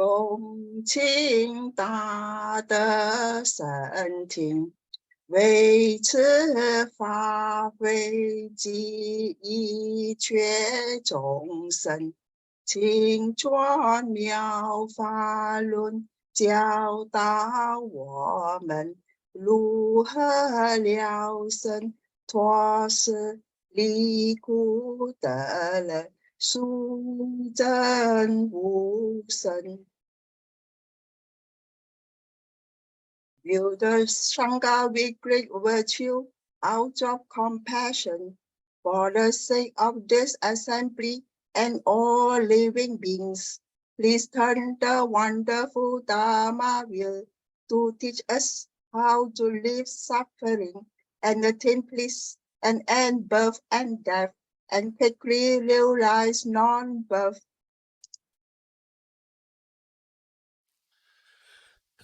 恭请大德圣听，为此法会及一切众生，请转妙法轮，教导我们如何了生脱世，离苦得乐，殊证无生。View the Sangha with great virtue, out of compassion, for the sake of this assembly and all living beings. Please turn the wonderful Dharma wheel to teach us how to live suffering and attain bliss and end birth and death, and quickly realize non-birth.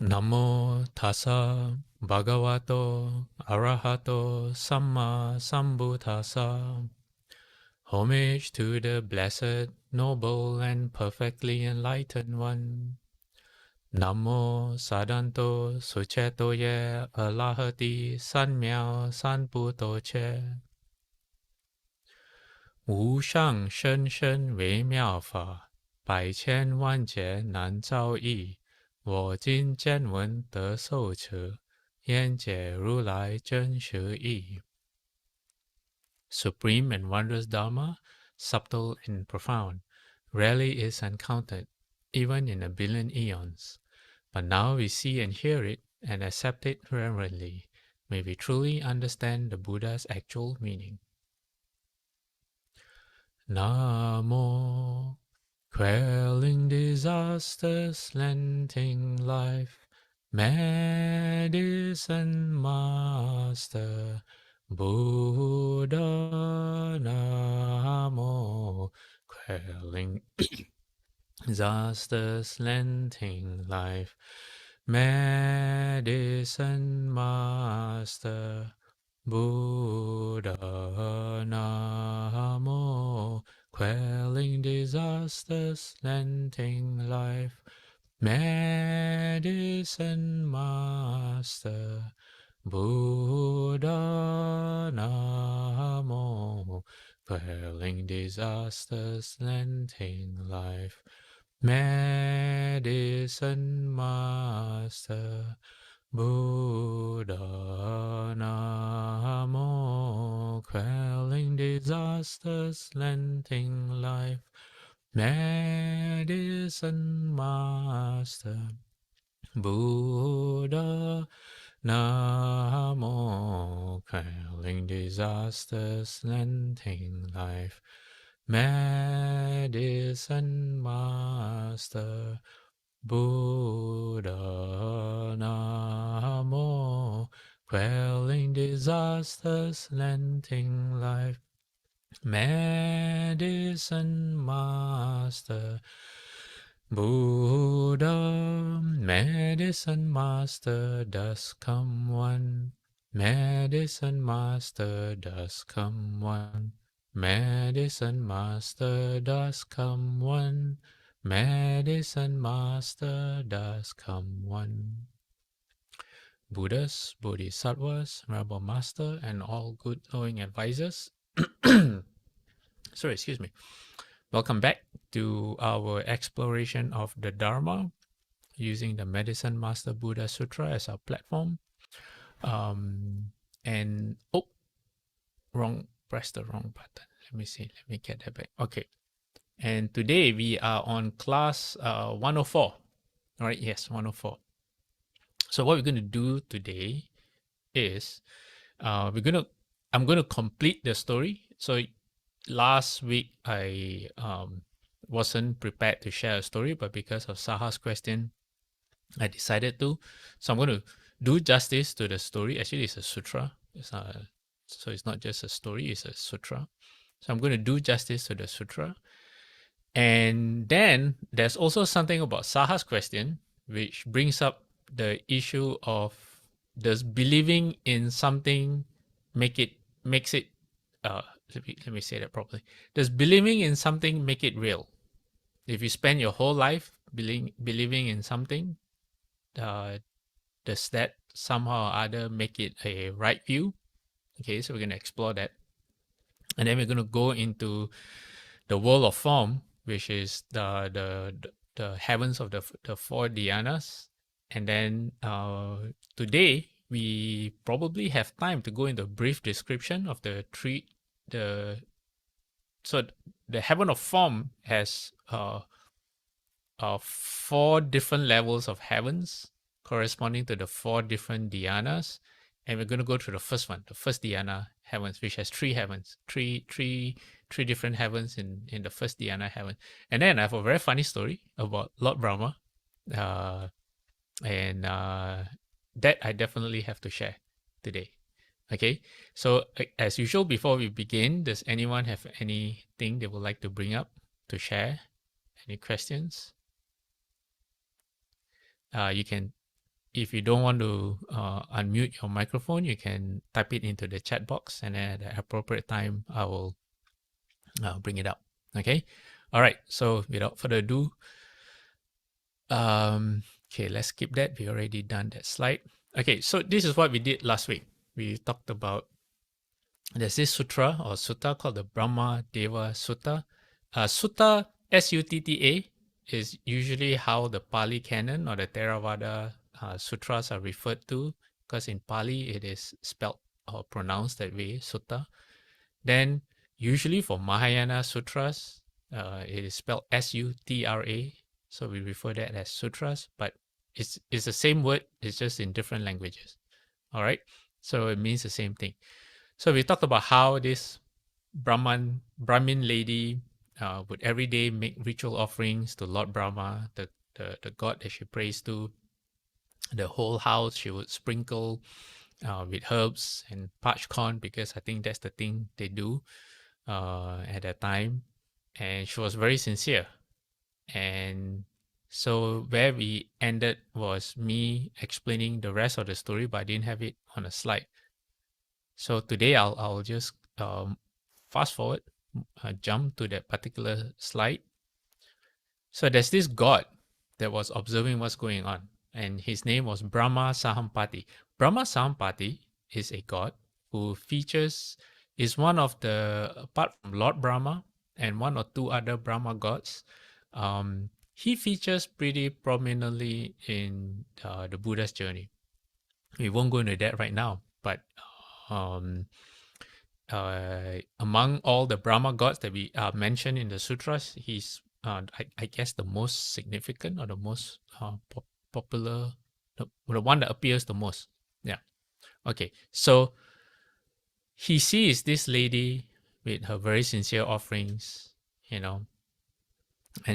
Namo tassa bhagavato arahato samma sambuddhassa. Homage to the blessed, noble, and perfectly enlightened one. Namo sadanto suceto ye alahati sanmiao sanputo che. 无上甚深微妙法，百千万劫难遭遇。我今见闻得受持，愿解如来真实义。Supreme and wondrous Dharma, subtle and profound, rarely is encountered, even in a billion eons. But now we see and hear it and accept it reverently. May we truly understand the Buddha's actual meaning. Namo, quelling disasters, lengthening life, medicine master, Buddha. Namo, quelling disasters, lengthening life, medicine master, Buddha. Namo, quelling disasters, lengthening life, medicine master, Buddha. Namo, quelling disasters, lengthening life, medicine master, Buddha. Namo, quelling disasters, lengthening life, medicine master, Buddha. Namo, quelling disasters, lengthening life, medicine master, Buddha. Namo, quelling disasters, lengthening life, medicine master, Buddha. Medicine master does come one, medicine master does come one, medicine master does come one, medicine master does come one. Buddhas, Bodhisattvas, Rebel Master, and all good knowing advisors. Sorry, excuse me. Welcome back to our exploration of the Dharma using the Medicine Master Buddha Sutra as our platform. Press the wrong button. Let me see. Let me get that back. Okay. And today we are on class 104. All right. Yes, 104. So what we're going to do today is I'm going to complete the story. So last week I wasn't prepared to share a story, but because of Saha's question, I decided to. So I'm going to do justice to the story. Actually, it's a sutra. So it's not just a story, it's a sutra. So I'm going to do justice to the sutra. And then there's also something about Saha's question, which brings up the issue of, does believing in something makes it let me say that properly. Does believing in something make it real? If you spend your whole life believing in something, does that somehow or other make it a right view? Okay, so we're going to explore that. And then we're going to go into the world of form, which is the heavens of the four dhyanas. And then today we probably have time to go into a brief description of the three the so the heaven of form has four different levels of heavens corresponding to the four different dhyanas. And we're going to go through the first one, the first dhyana heavens, which has three heavens, three different heavens in the first dhyana heaven. And then I have a very funny story about Lord Brahma, and that I definitely have to share today. Okay, so as usual, before we begin, does anyone have anything they would like to bring up to share? Any questions? You can, if you don't want to unmute your microphone, you can type it into the chat box, and at the appropriate time, I will bring it up. Okay. All right. So without further ado, okay, let's skip that. We already done that slide. Okay. So this is what we did last week. We talked about, there's this sutra or sutta called the Brahma Deva Sutta. Sutta, S-U-T-T-A, is usually how the Pali Canon or the Theravada sutras are referred to, because in Pali it is spelled or pronounced that way, sutta. Then usually for Mahayana sutras, it is spelled S-U-T-R-A, so we refer that as sutras, but it's the same word, it's just in different languages. All right, so it means the same thing. So we talked about how this Brahmin lady would every day make ritual offerings to Lord Brahma, the god that she prays to. The whole house she would sprinkle with herbs and parched corn, because I think that's the thing they do at that time. And she was very sincere. And so where we ended was me explaining the rest of the story, but I didn't have it on a slide. So today I'll just fast forward, jump to that particular slide. So there's this god that was observing what's going on, and his name was Brahma Sahampati. Brahma Sahampati is a god who is one of the, apart from Lord Brahma and one or two other Brahma gods, he features pretty prominently in the Buddha's journey. We won't go into that right now, but among all the Brahma gods that we mentioned in the sutras, he's I guess the most significant or the most popular, the one that appears the most. Yeah. Okay. So he sees this lady with her very sincere offerings, and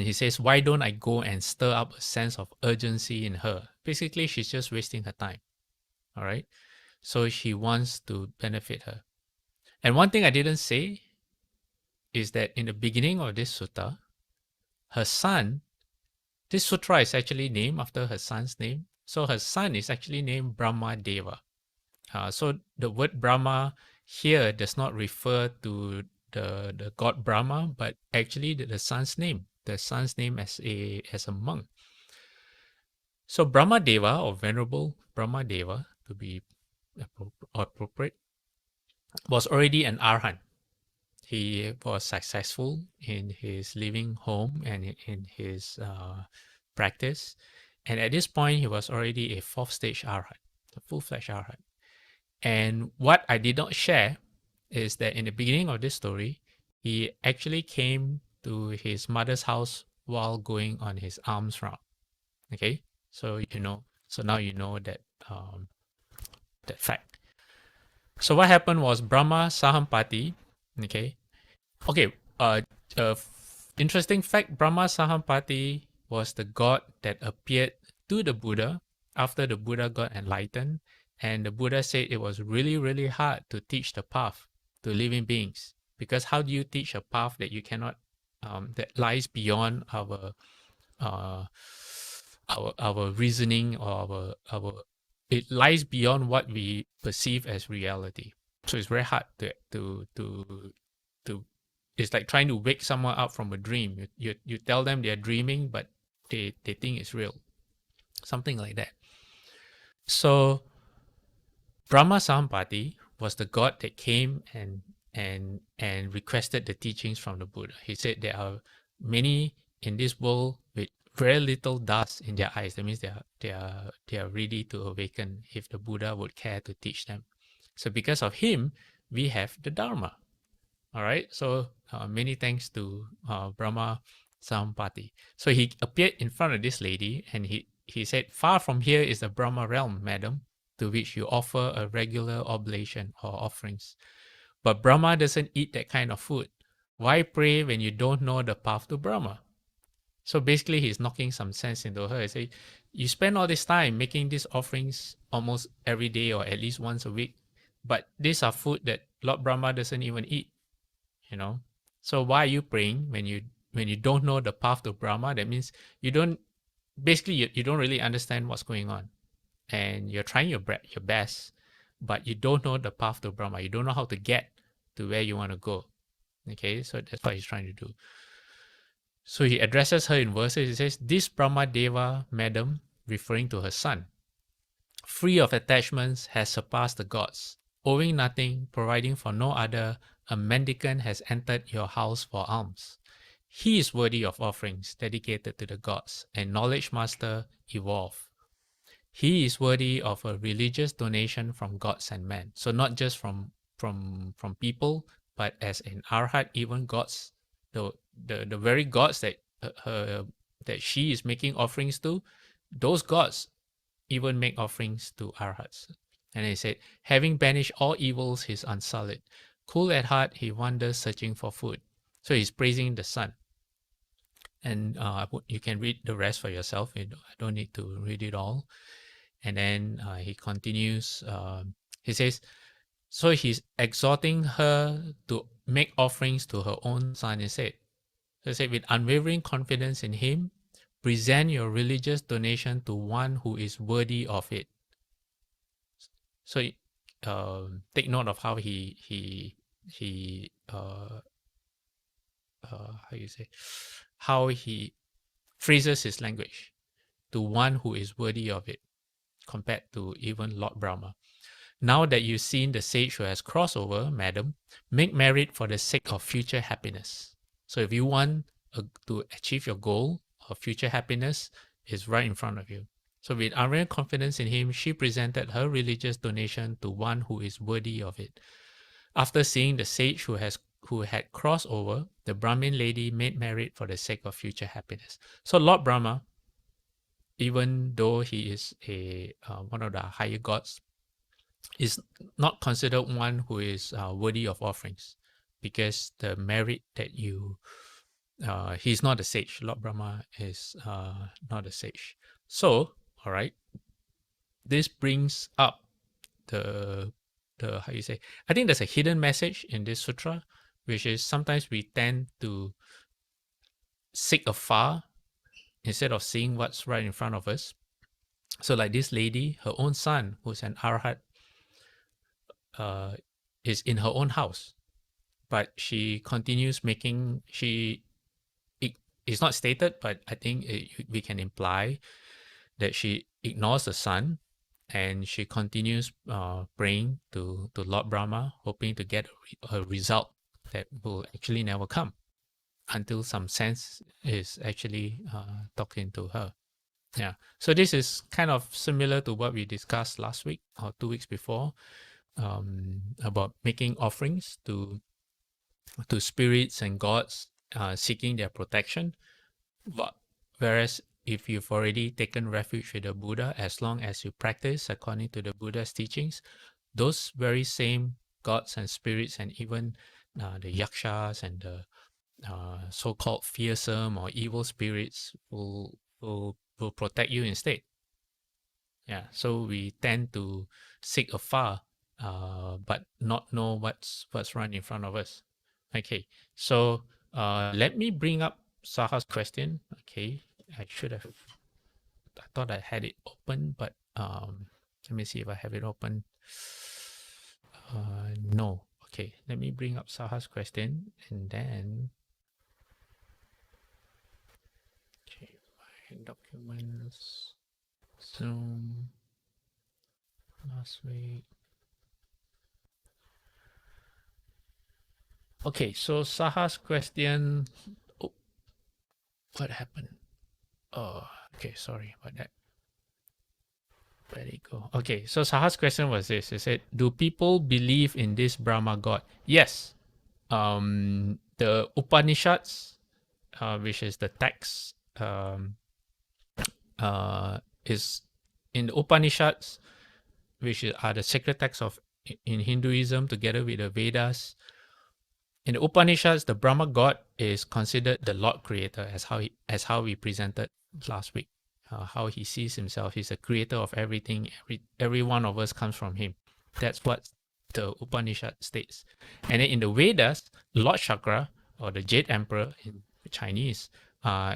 he says, "Why don't I go and stir up a sense of urgency in her?" Basically, she's just wasting her time. All right. So he wants to benefit her. And one thing I didn't say is that in the beginning of this sutta, her son, this sutra is actually named after her son's name. So her son is actually named Brahma Deva. So the word Brahma here does not refer to the god Brahma, but actually the son's name. The son's name as a monk. So Brahma Deva, or Venerable Brahma Deva, to be appropriate, was already an arhat. He was successful in his living home and in his practice. And at this point, he was already a fourth stage arhat, a full-fledged arhat. And what I did not share is that in the beginning of this story, he actually came to his mother's house while going on his alms round. Okay, so so now you know that that fact. So what happened was Brahma Sahampati, okay, interesting fact, Brahma Sahampati was the god that appeared to the Buddha after the Buddha got enlightened, and the Buddha said it was really, really hard to teach the path to living beings, because how do you teach a path that you cannot, that lies beyond our reasoning, or it lies beyond what we perceive as reality. So it's very hard to it's like trying to wake someone up from a dream. You tell them they're dreaming, but they think it's real, something like that. So Brahma Sampati was the god that came and requested the teachings from the Buddha. He said there are many in this world with very little dust in their eyes. That means they are ready to awaken if the Buddha would care to teach them. So because of him, we have the Dharma. All right. So many thanks to Brahma Sampati. So he appeared in front of this lady and he said, "Far from here is the Brahma realm, madam, to which you offer a regular oblation or offerings. But Brahma doesn't eat that kind of food. Why pray when you don't know the path to Brahma?" So basically, he's knocking some sense into her. He say, "You spend all this time making these offerings almost every day or at least once a week, but these are food that Lord Brahma doesn't even eat. You know, so why are you praying when you don't know the path to Brahma? That means you don't basically you don't really understand what's going on, and you're trying your best, but you don't know the path to Brahma. You don't know how to get to where you want to go." Okay, so that's what he's trying to do. So he addresses her in verses. He says, "This Brahma Deva, madam," referring to her son, "free of attachments, has surpassed the gods. Owing nothing, providing for no other, a mendicant has entered your house for alms. He is worthy of offerings dedicated to the gods, and knowledge master evolve. He is worthy of a religious donation from gods and men." So not just from people, but as an arhat, even gods, the very gods that that she is making offerings to, those gods even make offerings to arhats. And he said, "Having banished all evils, he is unsullied. Cool at heart, he wanders searching for food." So he's praising the sun. And you can read the rest for yourself. I don't need to read it all. And then he continues. He says, so he's exhorting her to make offerings to her own son. He said, "With unwavering confidence in him, present your religious donation to one who is worthy of it." So take note of how how you say, how he phrases his language, "to one who is worthy of it," compared to even Lord Brahma. "Now that you've seen the sage who has crossed over, madam, make merit for the sake of future happiness." So if you want to achieve your goal of future happiness, is right in front of you. So with unreal confidence in him, she presented her religious donation to one who is worthy of it. After seeing the sage who had crossed over, the Brahmin lady made merit for the sake of future happiness. So Lord Brahma, even though he is a one of the higher gods, is not considered one who is worthy of offerings, because the merit that you he's not a sage. Lord Brahma is not a sage. So, all right, this brings up the how you say, I think there's a hidden message in this sutra, which is sometimes we tend to seek afar instead of seeing what's right in front of us. So like this lady, her own son, who's an arhat, is in her own house, but she continues making, it's not stated, but I think we can imply that she ignores the sun, and she continues praying to Lord Brahma, hoping to get a result that will actually never come until some sense is actually talking to her. Yeah. So this is kind of similar to what we discussed last week or 2 weeks before, about making offerings to spirits and gods, seeking their protection. But whereas if you've already taken refuge with the Buddha, as long as you practice according to the Buddha's teachings, those very same gods and spirits, and even the yakshas and the so-called fearsome or evil spirits will protect you instead. Yeah, so we tend to seek afar, but not know what's right in front of us. Okay, so let me bring up Saha's question. Okay, I thought I had it open, but let me see if I have it open. No. Okay, let me bring up Saha's question, and then okay, documents, Zoom, last week. Okay, so Saha's question. Oh, what happened? Oh, okay, sorry about that. Where'd it go? Okay, so Saha's question was this. He said, do people believe in this Brahma God? Yes. The Upanishads, which is the text, is in the Upanishads, which are the sacred texts of in Hinduism together with the Vedas. In the Upanishads, the Brahma God is considered the Lord Creator, as how we presented last week. How he sees himself, he's a creator of everything. Every one of us comes from him. That's what the Upanishad states. And then in the Vedas, Lord Chakra, or the Jade Emperor in Chinese,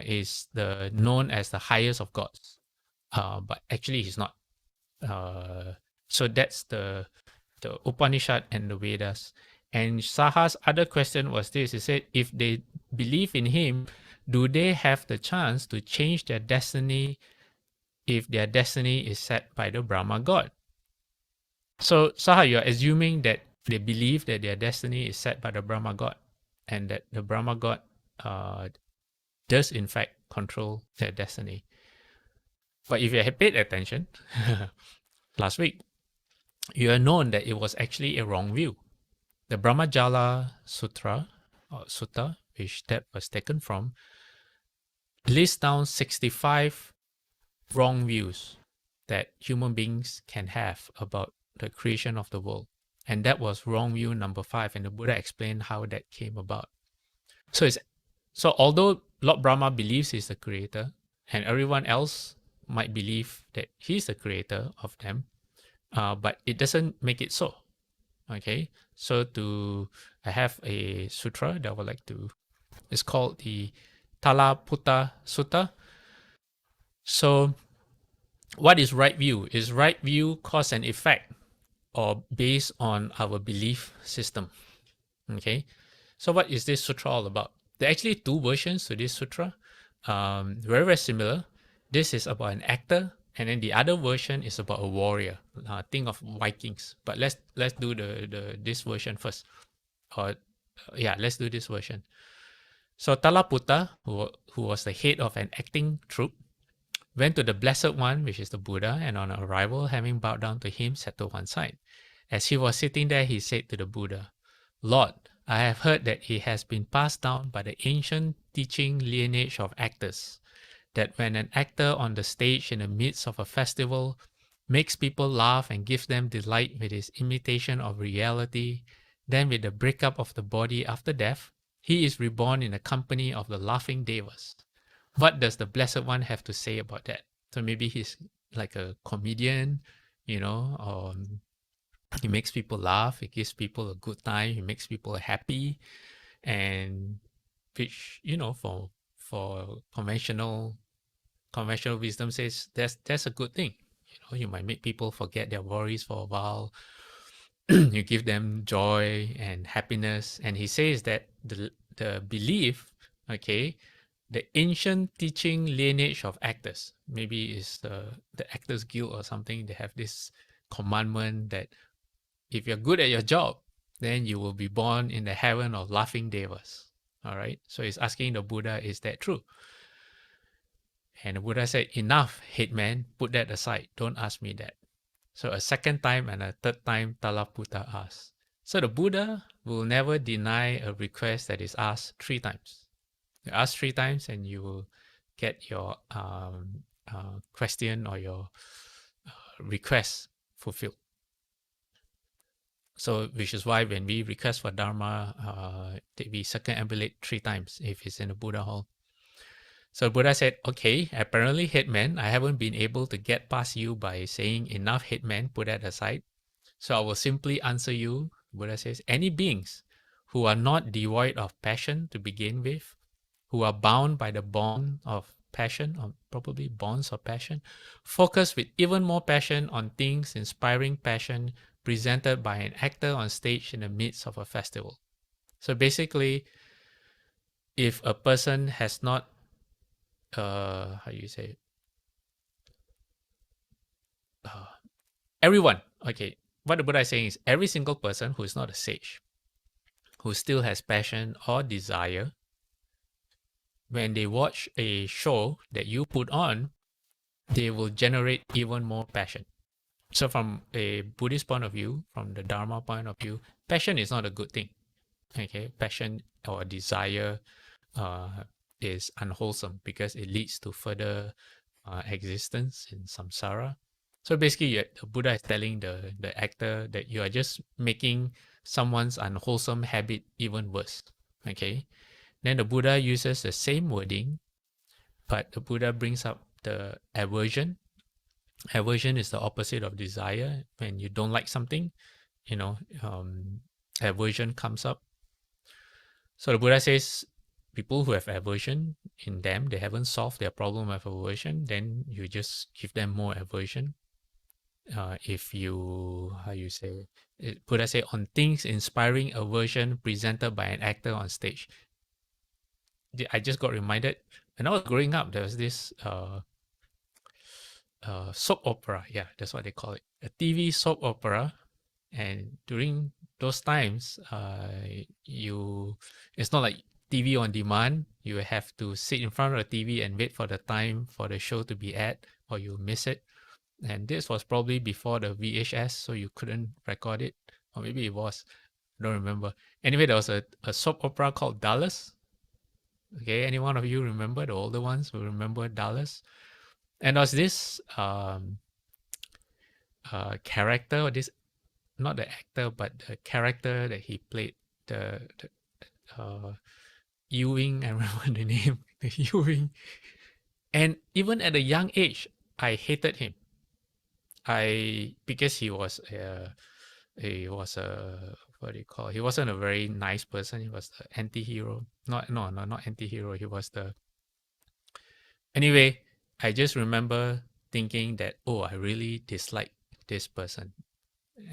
is known as the highest of gods. But actually, he's not. So that's the Upanishad and the Vedas. And Saha's other question was this. He said, if they believe in him, do they have the chance to change their destiny if their destiny is set by the Brahma God? So Saha, you're assuming that they believe that their destiny is set by the Brahma God, and that the Brahma God does in fact control their destiny. But if you had paid attention last week, you have known that it was actually a wrong view. The Brahmajala Sutra, or Sutta, which that was taken from, lists down 65 wrong views that human beings can have about the creation of the world. And that was wrong view number 5, and the Buddha explained how that came about. So although Lord Brahma believes he's the creator, and everyone else might believe that he's the creator of them, but it doesn't make it so. Okay, so I have a sutra that I would like to, it's called the Talaputta Sutta. So what is right view? Is right view cause and effect, or based on our belief system? Okay, so what is this sutra all about? There are actually 2 versions to this sutra, very, very similar. This is about an actor, and then the other version is about a warrior. Think of Vikings, but let's do this version first. Let's do this version. So Talaputta, who was the head of an acting troupe, went to the Blessed One, which is the Buddha, and on arrival, having bowed down to him, sat to one side. As he was sitting there, he said to the Buddha, Lord, I have heard that it has been passed down by the ancient teaching lineage of actors, that when an actor on the stage in the midst of a festival makes people laugh and gives them delight with his imitation of reality, then with the breakup of the body after death, he is reborn in the company of the laughing devas. What does the Blessed One have to say about that? So maybe he's like a comedian, or he makes people laugh, he gives people a good time, he makes people happy, and which, for conventional wisdom says that's a good thing. You might make people forget their worries for a while. You give them joy and happiness. And he says that the belief, okay, the ancient teaching lineage of actors, maybe is the Actors Guild or something. They have this commandment that if you're good at your job, then you will be born in the heaven of laughing devas. All right. So he's asking the Buddha, is that true? And the Buddha said, enough, head man, put that aside. Don't ask me that. So a second time and a third time, Talaputta asked. So the Buddha will never deny a request that is asked 3 times. You ask 3 times and you will get your question or your request fulfilled. So which is why when we request for Dharma, we circumambulate 3 times if it's in the Buddha hall. So Buddha said, okay, apparently headman, I haven't been able to get past you by saying enough, headman, put that aside. So I will simply answer you. Buddha says, any beings who are not devoid of passion to begin with, who are bound by the bond of passion, or probably bonds of passion, focus with even more passion on things inspiring passion presented by an actor on stage in the midst of a festival. So basically, if a person has not how you say, everyone. Okay, what the Buddha is saying is every single person who is not a sage, who still has passion or desire, when they watch a show that you put on, they will generate even more passion. So from a Buddhist point of view, from the Dharma point of view, passion is not a good thing. Okay, passion or desire uh, is unwholesome because it leads to further existence in samsara. So basically, the Buddha is telling the actor that you are just making someone's unwholesome habit even worse. Okay, then the Buddha uses the same wording, but the Buddha brings up the aversion. Aversion is the opposite of desire. When you don't like something, you know, aversion comes up. So the Buddha says people who have aversion in them, they haven't solved their problem of aversion, then you just give them more aversion. If you, how you say, Buddha say, on things inspiring aversion presented by an actor on stage. I just got reminded, when I was growing up, there was this soap opera. Yeah, that's what they call it. A TV soap opera. And during those times, it's not like TV on demand. You have to sit in front of the TV and wait for the time for the show to be at, or you miss it. And this was probably before the VHS, so you couldn't record it. Or maybe it was. I don't remember. Anyway, there was a soap opera called Dallas. Okay, any one of you remember, the older ones who remember Dallas? And there was this character, or this, not the actor, but the character that he played, the Ewing, I remember the name, the Ewing. And even at a young age, I hated him. Because he was what do you call? He wasn't a very nice person. He was the anti-hero. Not anti-hero. He was the. Anyway, I just remember thinking that, oh, I really dislike this person,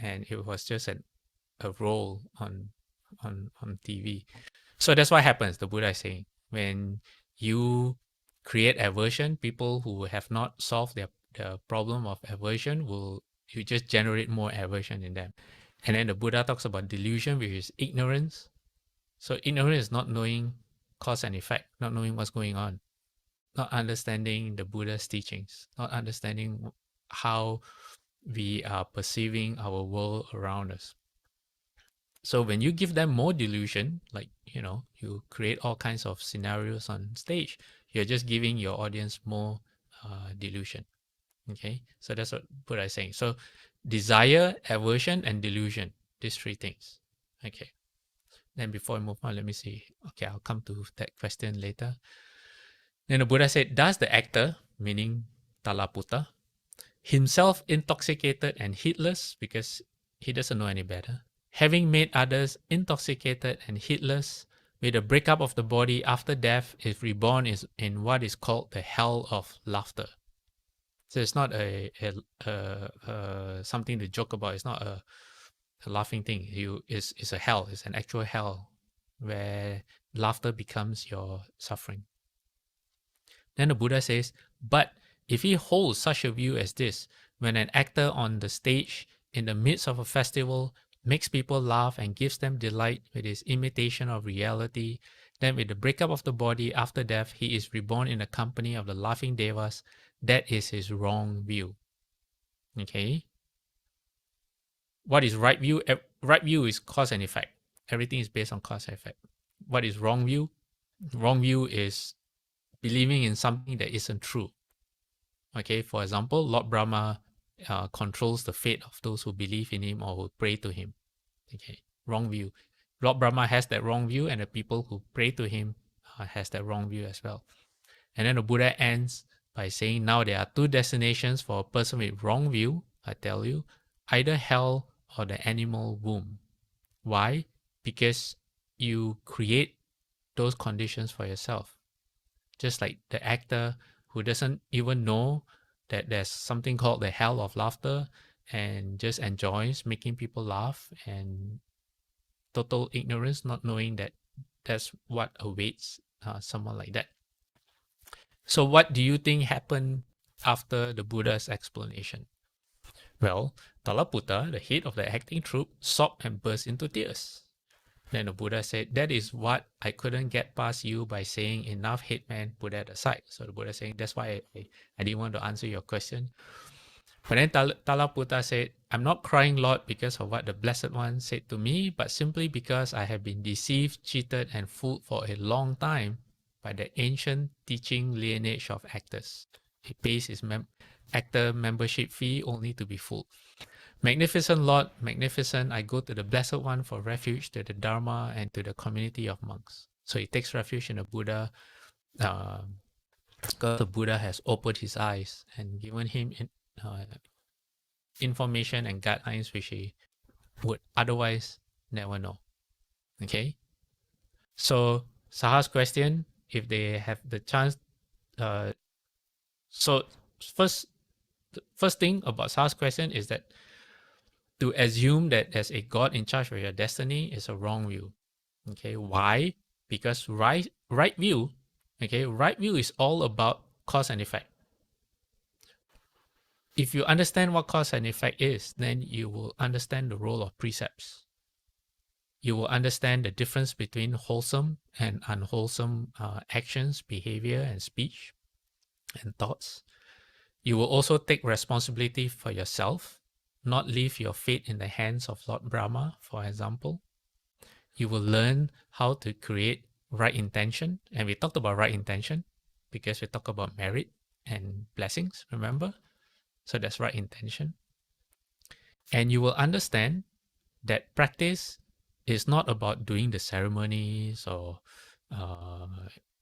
and it was just a role on TV. So that's what happens. The Buddha is saying, when you create aversion, people who have not solved the problem of aversion you just generate more aversion in them. And then the Buddha talks about delusion, which is ignorance. So ignorance is not knowing cause and effect, not knowing what's going on, not understanding the Buddha's teachings, not understanding how we are perceiving our world around us. So when you give them more delusion, like, you create all kinds of scenarios on stage, you're just giving your audience more delusion. Okay, so that's what Buddha is saying. So desire, aversion, and delusion, these three things. Okay, then before I move on, let me see. Okay, I'll come to that question later. Then the Buddha said, does the actor, meaning Talaputta, himself intoxicated and heedless because he doesn't know any better, having made others intoxicated and heedless, with the breakup of the body after death, is reborn in what is called the hell of laughter. So it's not a something to joke about. It's not a laughing thing. It's a hell. It's an actual hell where laughter becomes your suffering. Then the Buddha says, but if he holds such a view as this, when an actor on the stage in the midst of a festival makes people laugh and gives them delight with his imitation of reality, then with the breakup of the body after death, he is reborn in the company of the laughing devas. That is his wrong view. Okay? What is right view? Right view is cause and effect. Everything is based on cause and effect. What is wrong view? Wrong view is believing in something that isn't true. Okay, for example, Lord Brahma controls the fate of those who believe in him or who pray to him. Okay, wrong view. Lord Brahma has that wrong view, and the people who pray to him has that wrong view as well. And then the Buddha ends by saying, now there are two destinations for a person with wrong view, I tell you, either hell or the animal womb. Why? Because you create those conditions for yourself. Just like the actor who doesn't even know that there's something called the hell of laughter and just enjoys making people laugh, and total ignorance, not knowing that that's what awaits someone like that. So what do you think happened after the Buddha's explanation? Well, Talaputta, the head of the acting troupe, sobbed and burst into tears. Then the Buddha said, that is what I couldn't get past you by saying enough, headman, put that aside. So the Buddha saying, that's why I didn't want to answer your question. But then Talaputta said, I'm not crying, Lord, because of what the Blessed One said to me, but simply because I have been deceived, cheated, and fooled for a long time by the ancient teaching lineage of actors. He pays his actor membership fee only to be fooled. Magnificent Lord, magnificent, I go to the Blessed One for refuge, to the Dharma, and to the community of monks. So he takes refuge in the Buddha, because the Buddha has opened his eyes and given him information and guidelines which he would otherwise never know. Okay? So Saha's question, if they have the chance, so first thing about Saha's question is that to assume that there's a God in charge of your destiny is a wrong view. Okay, why? Because right view, okay, right view is all about cause and effect. If you understand what cause and effect is, then you will understand the role of precepts. You will understand the difference between wholesome and unwholesome actions, behavior, and speech and thoughts. You will also take responsibility for yourself, not leave your fate in the hands of Lord Brahma, for example. You will learn how to create right intention. And we talked about right intention because we talked about merit and blessings, remember? So that's right intention. And you will understand that practice is not about doing the ceremonies or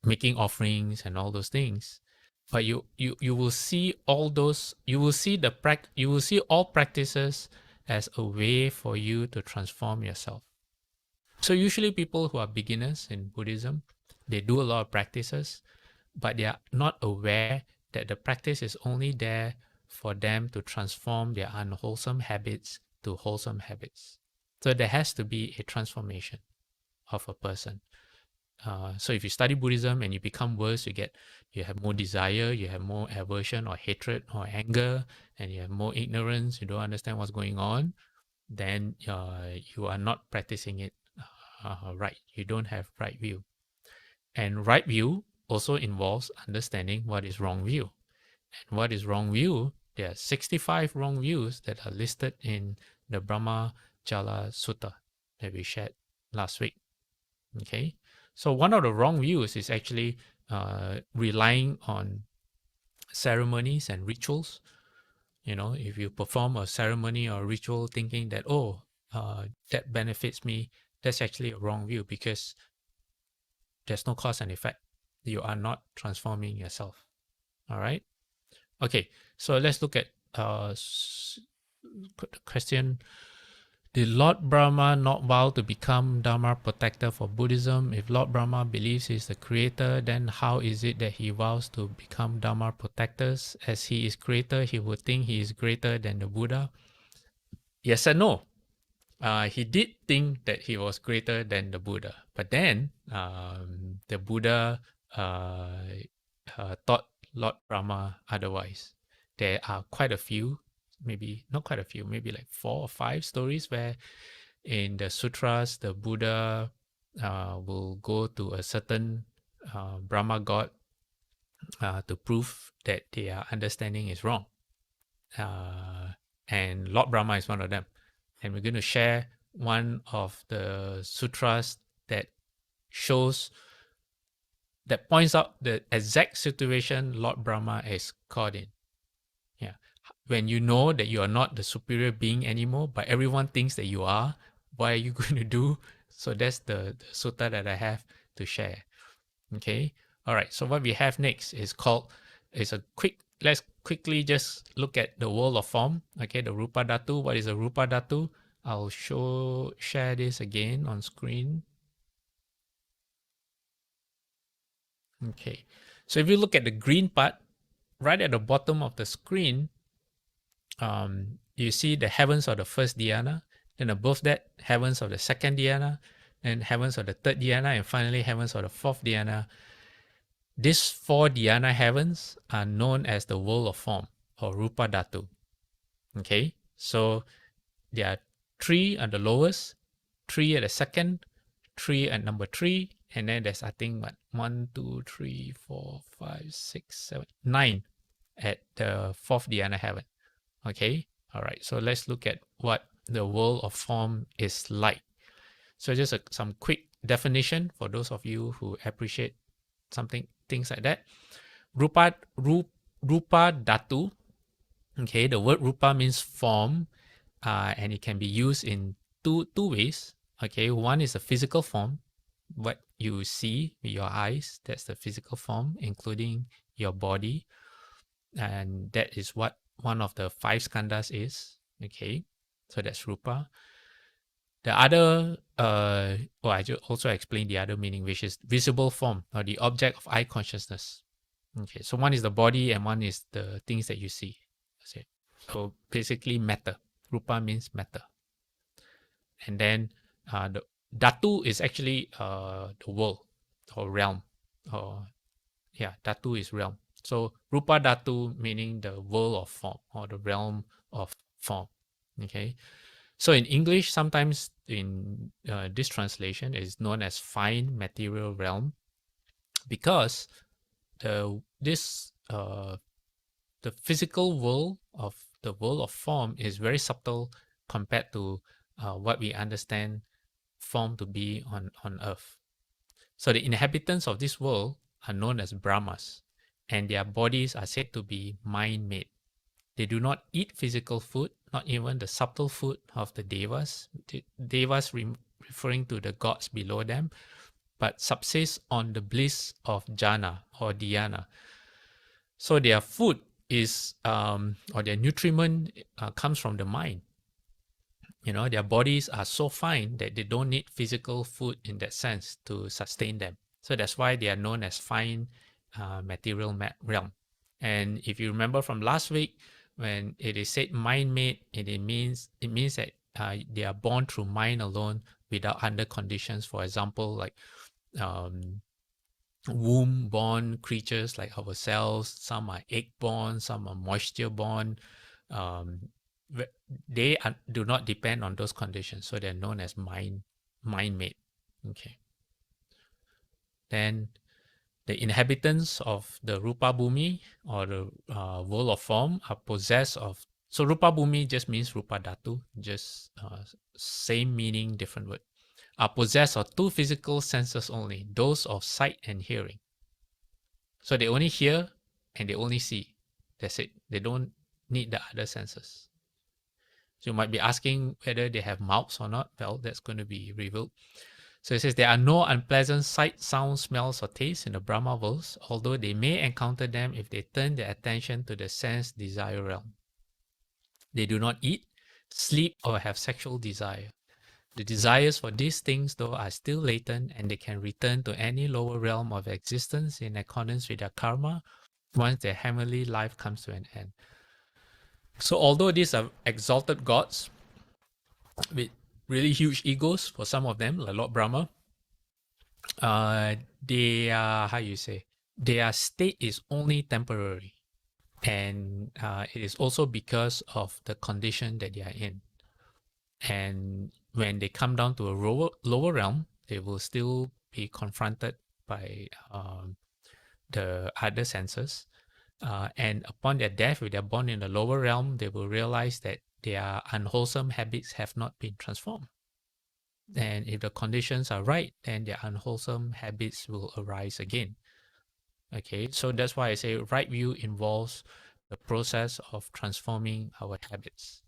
making offerings and all those things, but you will see all those. You will see all practices as a way for you to transform yourself. So usually people who are beginners in Buddhism, they do a lot of practices, but they are not aware that the practice is only there for them to transform their unwholesome habits to wholesome habits. So there has to be a transformation of a person. So if you study Buddhism and you become worse, you have more desire, you have more aversion or hatred or anger, and you have more ignorance, you don't understand what's going on, then you are not practicing it right. You don't have right view. And right view also involves understanding what is wrong view. And what is wrong view? There are 65 wrong views that are listed in the Brahmajala Sutta that we shared last week. Okay, so one of the wrong views is actually relying on ceremonies and rituals. You know, if you perform a ceremony or ritual thinking that, that benefits me, that's actually a wrong view because there's no cause and effect. You are not transforming yourself. All right. Okay, so let's look at the question. Did Lord Brahma not vow to become Dharma protector for Buddhism? If Lord Brahma believes he is the creator, then how is it that he vows to become Dharma protectors? As he is creator, he would think he is greater than the Buddha. Yes and no. He did think that he was greater than the Buddha, but then the Buddha taught Lord Brahma otherwise. There are quite a few, maybe not quite a few, maybe like 4 or 5 stories where in the sutras, the Buddha will go to a certain Brahma god to prove that their understanding is wrong. And Lord Brahma is one of them. And we're going to share one of the sutras that points out the exact situation Lord Brahma is caught in. Yeah. When you know that you are not the superior being anymore, but everyone thinks that you are, what are you going to do? So that's the sutta that I have to share. Okay. All right. So what we have next let's quickly just look at the world of form. Okay. The Rupa Dhatu. What is a Rupa Dhatu? I'll share this again on screen. Okay. So if you look at the green part, right at the bottom of the screen, you see the heavens of the first dhyana, then above that, heavens of the second dhyana, and heavens of the third dhyana, and finally heavens of the fourth dhyana. These 4 dhyana heavens are known as the world of form, or Rupa Dhatu. Okay, so there are 3 at the lowest, 3 at the second, 3 at number 3, and then there's, I think, what, 1, 2, 3, 4, 5, 6, 7, 9 at the 4th dhyana heaven. Okay, all right, so let's look at what the world of form is like. So just some quick definition for those of you who appreciate things like that. Rupa Dhatu. Okay, the word rupa means form, and it can be used in two ways. Okay, one is a physical form, what you see with your eyes. That's the physical form, including your body, and that is what one of the 5 skandhas is. Okay, so that's rupa. The other, I also explained the other meaning, which is visible form, or the object of eye consciousness. Okay, so one is the body and one is the things that you see. That's it. So basically matter. Rupa means matter. And then the Dhatu is actually the world or realm. Or yeah, Dhatu is realm. So Rupa Dhatu meaning the world of form or the realm of form. Okay. So in English, sometimes in this translation is known as fine material realm, because the physical world of the world of form is very subtle compared to what we understand form to be on earth. So the inhabitants of this world are known as Brahmas, and their bodies are said to be mind-made. They do not eat physical food, not even the subtle food of the devas. Devas referring to the gods below them, but subsist on the bliss of jhana or dhyana. So their food is, or their nutriment comes from the mind. Their bodies are so fine that they don't need physical food in that sense to sustain them. So that's why they are known as fine material realm. And if you remember from last week, when it is said mind-made, it means that they are born through mind alone without under conditions. For example, like womb-born creatures like ourselves. Some are egg-born, some are moisture-born. They do not depend on those conditions, so they're known as mind-made. Okay. Then the inhabitants of the Rupa Bhumi or the world of form are possessed of. So Rupa Bhumi just means Rupa Dhatu, just same meaning, different word. Are possessed of 2 physical senses only, those of sight and hearing. So they only hear and they only see. That's it. They don't need the other senses. So you might be asking whether they have mouths or not. Well, that's going to be revealed. So it says there are no unpleasant sights, sounds, smells, or tastes in the Brahma worlds, although they may encounter them if they turn their attention to the sense desire realm. They do not eat, sleep, or have sexual desire. The desires for these things, though, are still latent, and they can return to any lower realm of existence in accordance with their karma once their heavenly life comes to an end. So although these are exalted gods with really huge egos for some of them, like Lord Brahma, they are, their state is only temporary. And it is also because of the condition that they are in. And when they come down to a lower realm, they will still be confronted by the other senses. And upon their death, if they're born in the lower realm, they will realize that their unwholesome habits have not been transformed. And if the conditions are right, then their unwholesome habits will arise again. Okay, so that's why I say right view involves the process of transforming our habits.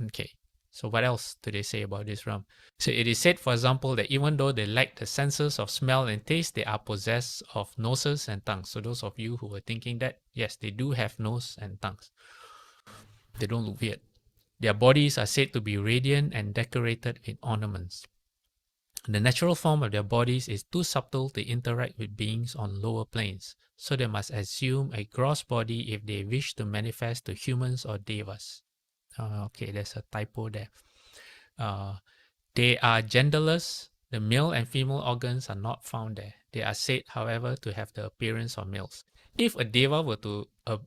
Okay, so what else do they say about this realm? So it is said, for example, that even though they lack the senses of smell and taste, they are possessed of noses and tongues. So those of you who were thinking that, yes, they do have nose and tongues. They don't look weird. Their bodies are said to be radiant and decorated with ornaments. The natural form of their bodies is too subtle to interact with beings on lower planes, so they must assume a gross body if they wish to manifest to humans or devas. Okay, there's a typo there. They are genderless. The male and female organs are not found there. They are said, however, to have the appearance of males. If a deva were to a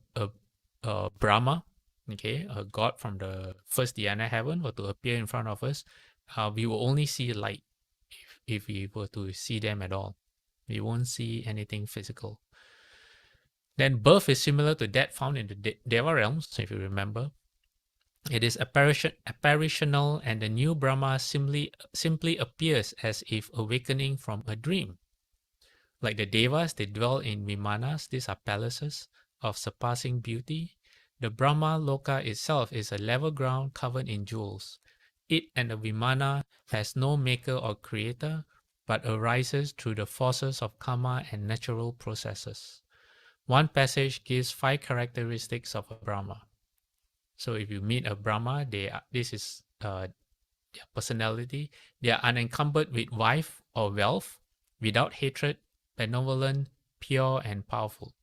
Brahma, okay, a god from the first dhyana heaven, were to appear in front of us, we will only see light if we were to see them at all. We won't see anything physical. Then birth is similar to that found in the Deva realms, if you remember. It is apparitional, and the new Brahma simply appears as if awakening from a dream. Like the Devas, they dwell in Vimanas. These are palaces of surpassing beauty. The Brahma Loka itself is a level ground covered in jewels. It and the Vimana has no maker or creator, but arises through the forces of karma and natural processes. One passage gives 5 characteristics of a Brahma. So if you meet a Brahma, this is their personality. They are unencumbered with wife or wealth, without hatred, benevolent, pure, and powerful.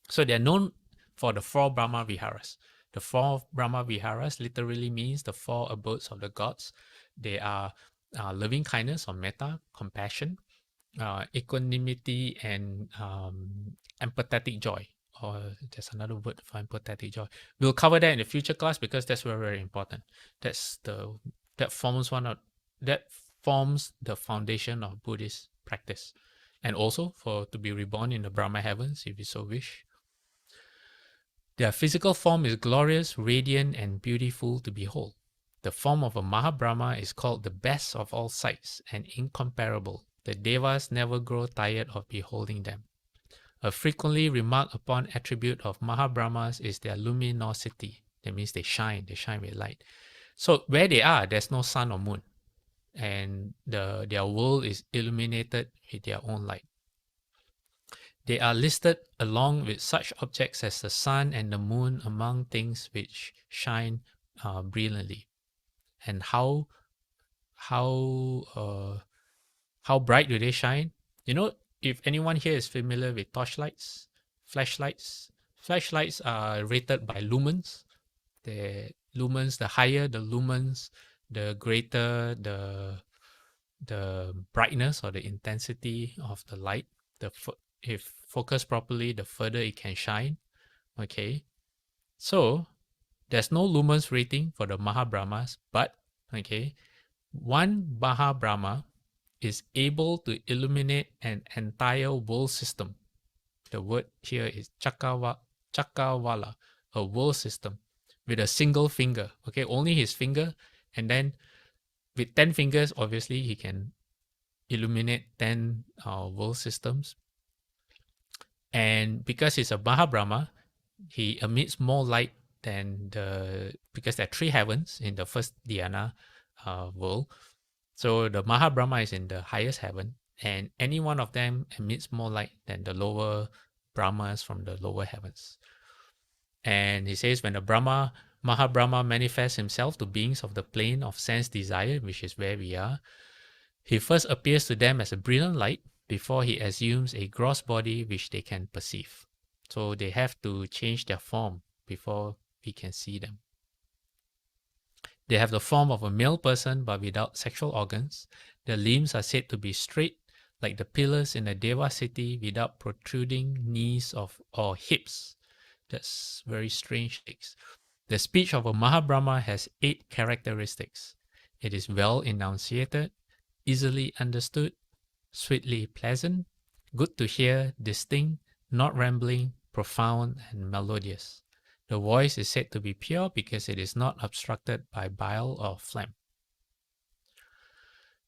So they are known for the 4 Brahma Viharas. The 4 Brahma Viharas literally means the 4 abodes of the gods. They are loving kindness or metta, compassion, equanimity, and empathetic joy. Or there's another word for empathetic joy. We'll cover that in the future class because that's very, very important. That forms the foundation of Buddhist practice, and also to be reborn in the Brahma heavens if you so wish. Their physical form is glorious, radiant, and beautiful to behold. The form of a Mahabrahma is called the best of all sights and incomparable. The Devas never grow tired of beholding them. A frequently remarked upon attribute of Mahabrahmas is their luminosity. That means they shine with light. So where they are, there's no sun or moon, and their world is illuminated with their own light. They are listed along with such objects as the sun and the moon among things which shine brilliantly. And how bright do they shine? You know, if anyone here is familiar with torchlights, flashlights are rated by lumens. The lumens, the higher the lumens, the greater the brightness or the intensity of the light. If focused properly, the further it can shine. Okay, so there's no lumens rating for the Mahabrahmas, but okay, one Mahabrahma is able to illuminate an entire world system. The word here is Chakawala, a world system, with a single finger. Okay, only his finger, and then with 10 fingers, obviously he can illuminate 10 world systems. And because he's a Mahabrahma, he emits more light than because there are 3 heavens in the first dhyana world. So the Mahabrahma is in the highest heaven, and any one of them emits more light than the lower Brahmas from the lower heavens. And he says, when the Mahabrahma manifests himself to beings of the plane of sense desire, which is where we are, he first appears to them as a brilliant light before he assumes a gross body which they can perceive. So they have to change their form before we can see them. They have the form of a male person but without sexual organs. Their limbs are said to be straight, like the pillars in a Deva city, without protruding knees or hips. That's very strange things. The speech of a Mahabrahma has 8 characteristics. It is well enunciated, easily understood, sweetly pleasant, good to hear, distinct, not rambling, profound, and melodious. The voice is said to be pure because it is not obstructed by bile or phlegm.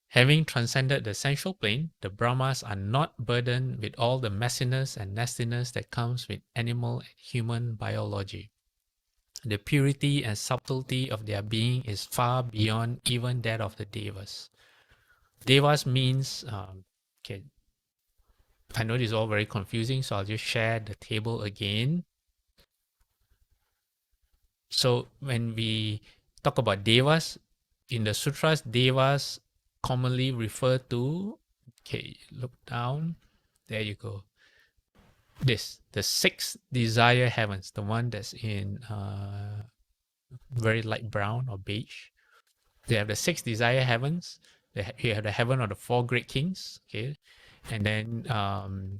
Having transcended the sensual plane, the Brahmas are not burdened with all the messiness and nastiness that comes with animal and human biology. The purity and subtlety of their being is far beyond even that of the Devas. Devas means, okay, I know this is all very confusing, so I'll just share the table again. So when we talk about Devas, in the sutras, Devas commonly refer to, okay, look down, there you go. The 6 desire heavens, the one that's in very light brown or beige. They have the 6 desire heavens. You have the heaven of the 4 great kings. Okay, And then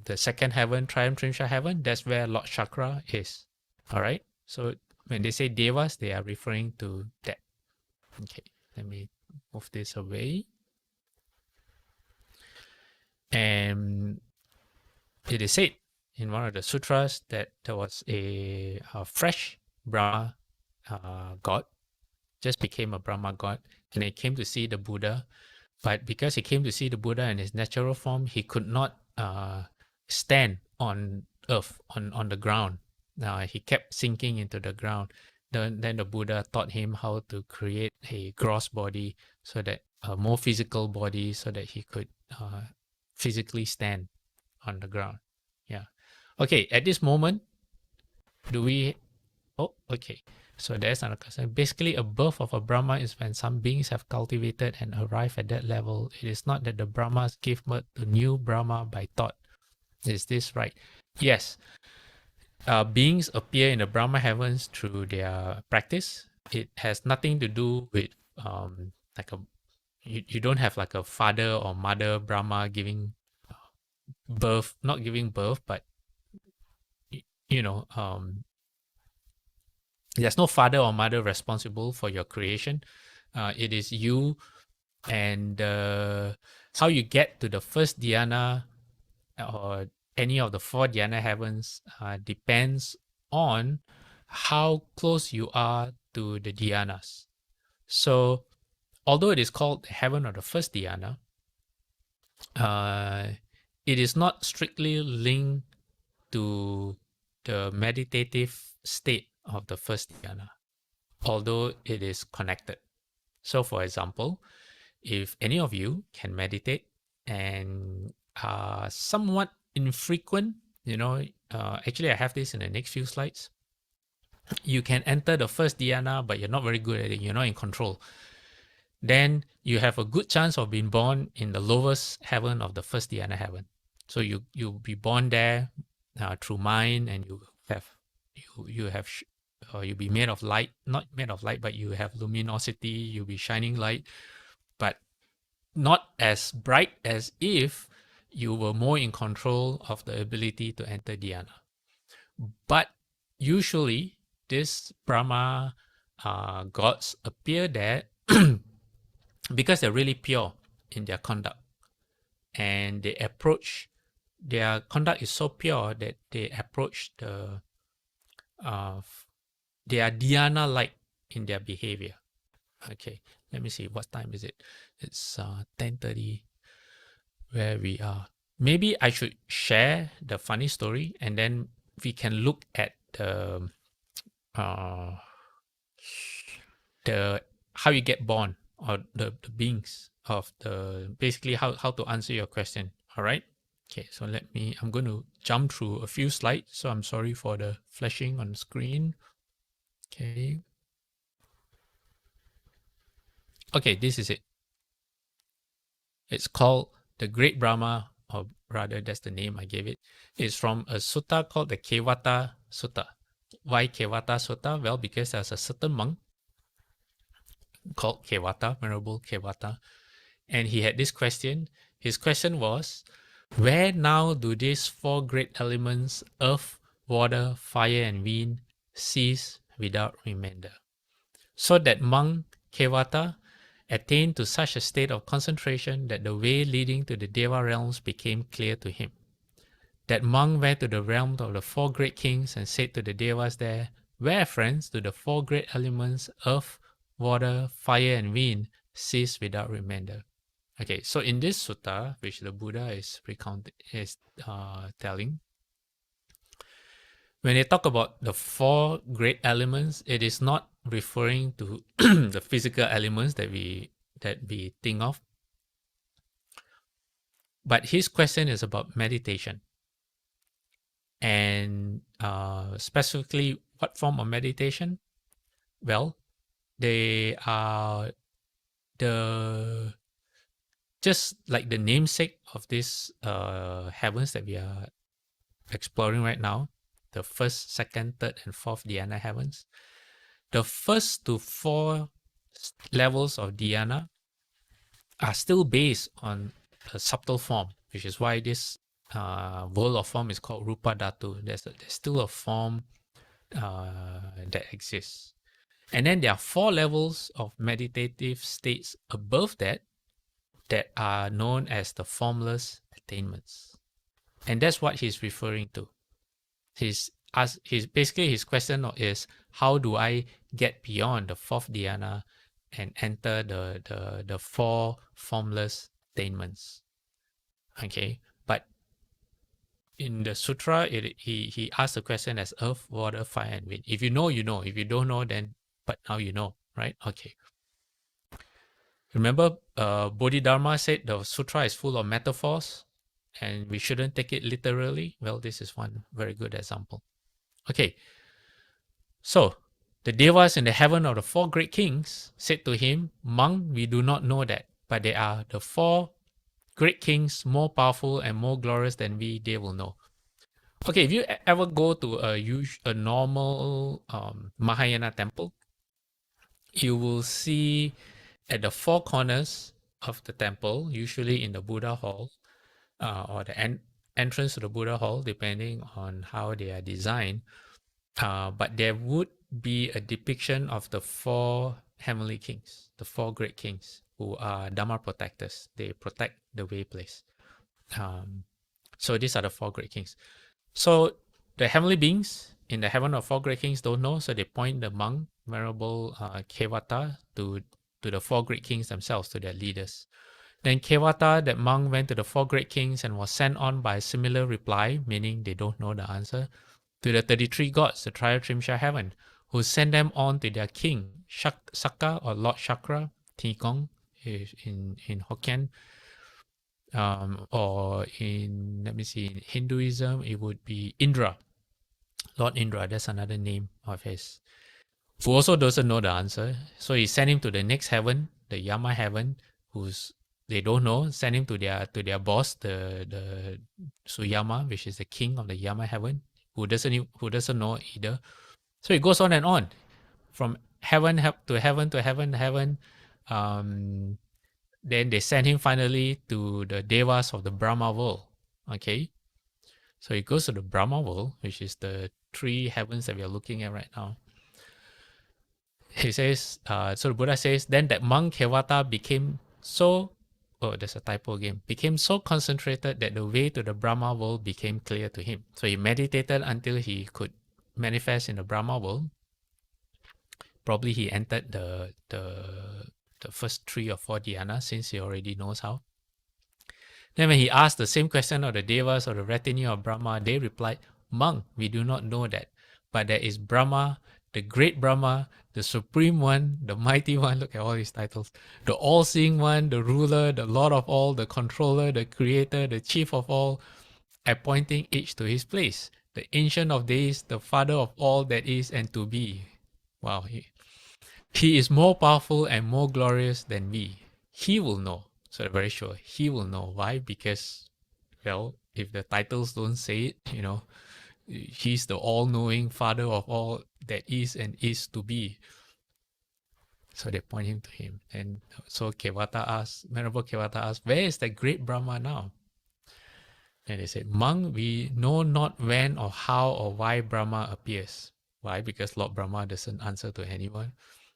the second heaven, Triumphantria heaven, that's where Lord Chakra is. All right. So when they say devas, they are referring to that. Okay, let me move this away. And it is said in one of the sutras that there was a fresh Brahma god, just became a Brahma god, and he came to see the Buddha. But because he came to see the Buddha in his natural form, he could not stand on earth, on the ground. He kept sinking into the ground. Then the Buddha taught him how to create a gross body, so that a more physical body, so that he could physically stand on the ground. Yeah. Okay, at this moment, do we... Oh, okay. So there's another question. Basically, a birth of a Brahma is when some beings have cultivated and arrived at that level. It is not that the Brahmas give birth to new Brahma by thought. Is this right? Yes. Beings appear in the Brahma heavens through their practice. It has nothing to do with like a... You don't have like a father or mother Brahma giving birth, not giving birth, but you know, there's no father or mother responsible for your creation. It is you, and how you get to the first dhyana or any of the four dhyana heavens depends on how close you are to the dhyanas. So although it is called the heaven of the first dhyana, it is not strictly linked to the meditative state of the first dhyana, although it is connected. So for example, if any of you can meditate and are somewhat infrequent, actually I have this in the next few slides. You can enter the first dhyana, but you're not very good at it, you're not in control. Then you have a good chance of being born in the lowest heaven of the first dhyana heaven. So you'll be born there through mind, and you'll be made of light, not made of light, but you have luminosity, you'll be shining light, but not as bright as if you were more in control of the ability to enter dhyana. But usually, these Brahma gods appear there because they're really pure in their conduct. And their conduct is so pure that they approach they are dhyana-like in their behavior. Okay, let me see, what time is it? It's 10:30 where we are. Maybe I should share the funny story, and then we can look at the how you get born, or the beings of the, basically how to answer your question. All right. Okay, so I'm going to jump through a few slides, so I'm sorry for the flashing on the screen. Okay. Okay, this is it. It's called the Great Brahma, or rather that's the name I gave it. It's from a sutta called the Kevata Sutta. Why Kevata Sutta? Well, because there's a certain monk called Kevata, Venerable Kevata, and he had this question. His question was, where now do these four great elements, earth, water, fire, and wind, cease without remainder? So that monk Kevata attained to such a state of concentration that the way leading to the Deva realms became clear to him. That monk went to the realm of the four great kings and said to the Devas there, where, friends, do the four great elements, earth, water, fire, and wind, cease without remainder? Okay, so in this sutta, which the Buddha is telling, when they talk about the four great elements, it is not referring to the physical elements that we think of. But his question is about meditation. And specifically, what form of meditation? Well, they are just like the namesake of these heavens that we are exploring right now, the first, second, third, and fourth dhyana heavens. The first to four levels of dhyana are still based on a subtle form. which is why this world of form is called Rupa Dhatu. There's still a form that exists. And then there are 4 levels of meditative states above that are known as the formless attainments. And that's what he's referring to. His question is, how do I get beyond the 4th dhyana and enter the 4 formless attainments? Okay, but in the sutra, he asks the question as earth, water, fire, and wind. If you know, you know. If you don't know, then but now you know, right? Okay. Remember, Bodhidharma said the sutra is full of metaphors, and we shouldn't take it literally. Well, this is one very good example. Okay. So the devas in the heaven of the 4 great kings said to him, "Monk, we do not know that, but there are the 4 great kings more powerful and more glorious than we. They will know." Okay, if you ever go to a normal Mahayana temple, you will see at the 4 corners of the temple, usually in the Buddha hall or the entrance to the Buddha hall, depending on how they are designed, but there would be a depiction of the 4 heavenly kings, the 4 great kings who are Dharma protectors. They protect the way place. So these are the 4 great kings. So the heavenly beings in the heaven of 4 great kings don't know, so they point the monk, Venerable Kevata, to the 4 great kings themselves, to their leaders. Then Kevata, that monk, went to the 4 great kings and was sent on by a similar reply, meaning they don't know the answer, to the 33 gods, the Triotrimsha heaven, who sent them on to their king, Sakka or Lord Chakra, Tikong in Hokkien, or in, let me see, in Hinduism, it would be Indra, Lord Indra. That's another name of his, who also doesn't know the answer. So he sent him to the next heaven, the Yama heaven, who's they don't know. Send him to their boss, the Suyama, which is the king of the Yama heaven, who doesn't know either. So it goes on and on, from heaven to heaven to heaven to heaven. Then they send him finally to the devas of the Brahma world. Okay, so he goes to the Brahma world, which is the 3 heavens that we are looking at right now. He says, so the Buddha says, then that monk Kevata became so, there's a typo again, became so concentrated that the way to the Brahma world became clear to him. So he meditated until he could manifest in the Brahma world. Probably he entered the first 3 or 4 dhyana, since he already knows how. Then when he asked the same question of the devas or the retinue of Brahma, they replied, "Monk, we do not know that, but there is Brahma, the great Brahma, the supreme one, the mighty one." Look at all these titles. The all-seeing one, the ruler, the lord of all, the controller, the creator, the chief of all, appointing each to his place. The ancient of days, the father of all that is and to be. Wow. He is more powerful and more glorious than we. He will know. So they're very sure he will know. Why? Because, well, if the titles don't say it, he's the all-knowing father of all that is and is to be. So they point him to him. And so Venerable Kevata asks, where is the great Brahma now? And they said, monk, we know not when or how or why Brahma appears. Why? Because Lord Brahma doesn't answer to anyone.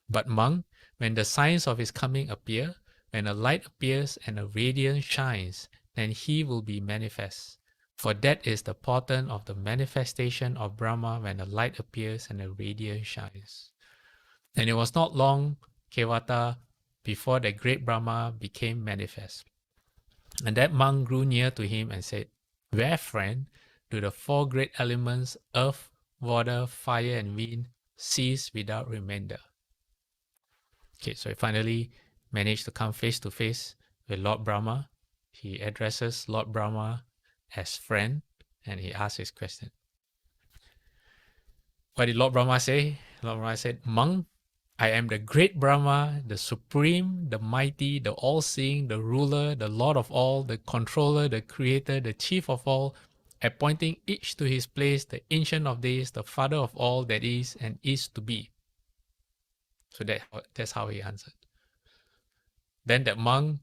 But monk, when the signs of his coming appear, when a light appears and a radiance shines, then he will be manifest. For that is the portent of the manifestation of Brahma, when a light appears and a radiance shines. And it was not long, Kevata, before the great Brahma became manifest. And that monk grew near to him and said, where, friend, do the 4 great elements, earth, water, fire, and wind, cease without remainder? Okay, so he finally managed to come face to face with Lord Brahma. He addresses Lord Brahma as friend, and he asks his question. What did Lord Brahma say? Lord Brahma said, monk, I am the great Brahma, the supreme, the mighty, the all-seeing, the ruler, the lord of all, the controller, the creator, the chief of all, appointing each to his place, the ancient of days, the father of all that is and is to be. So that's how he answered. Then that monk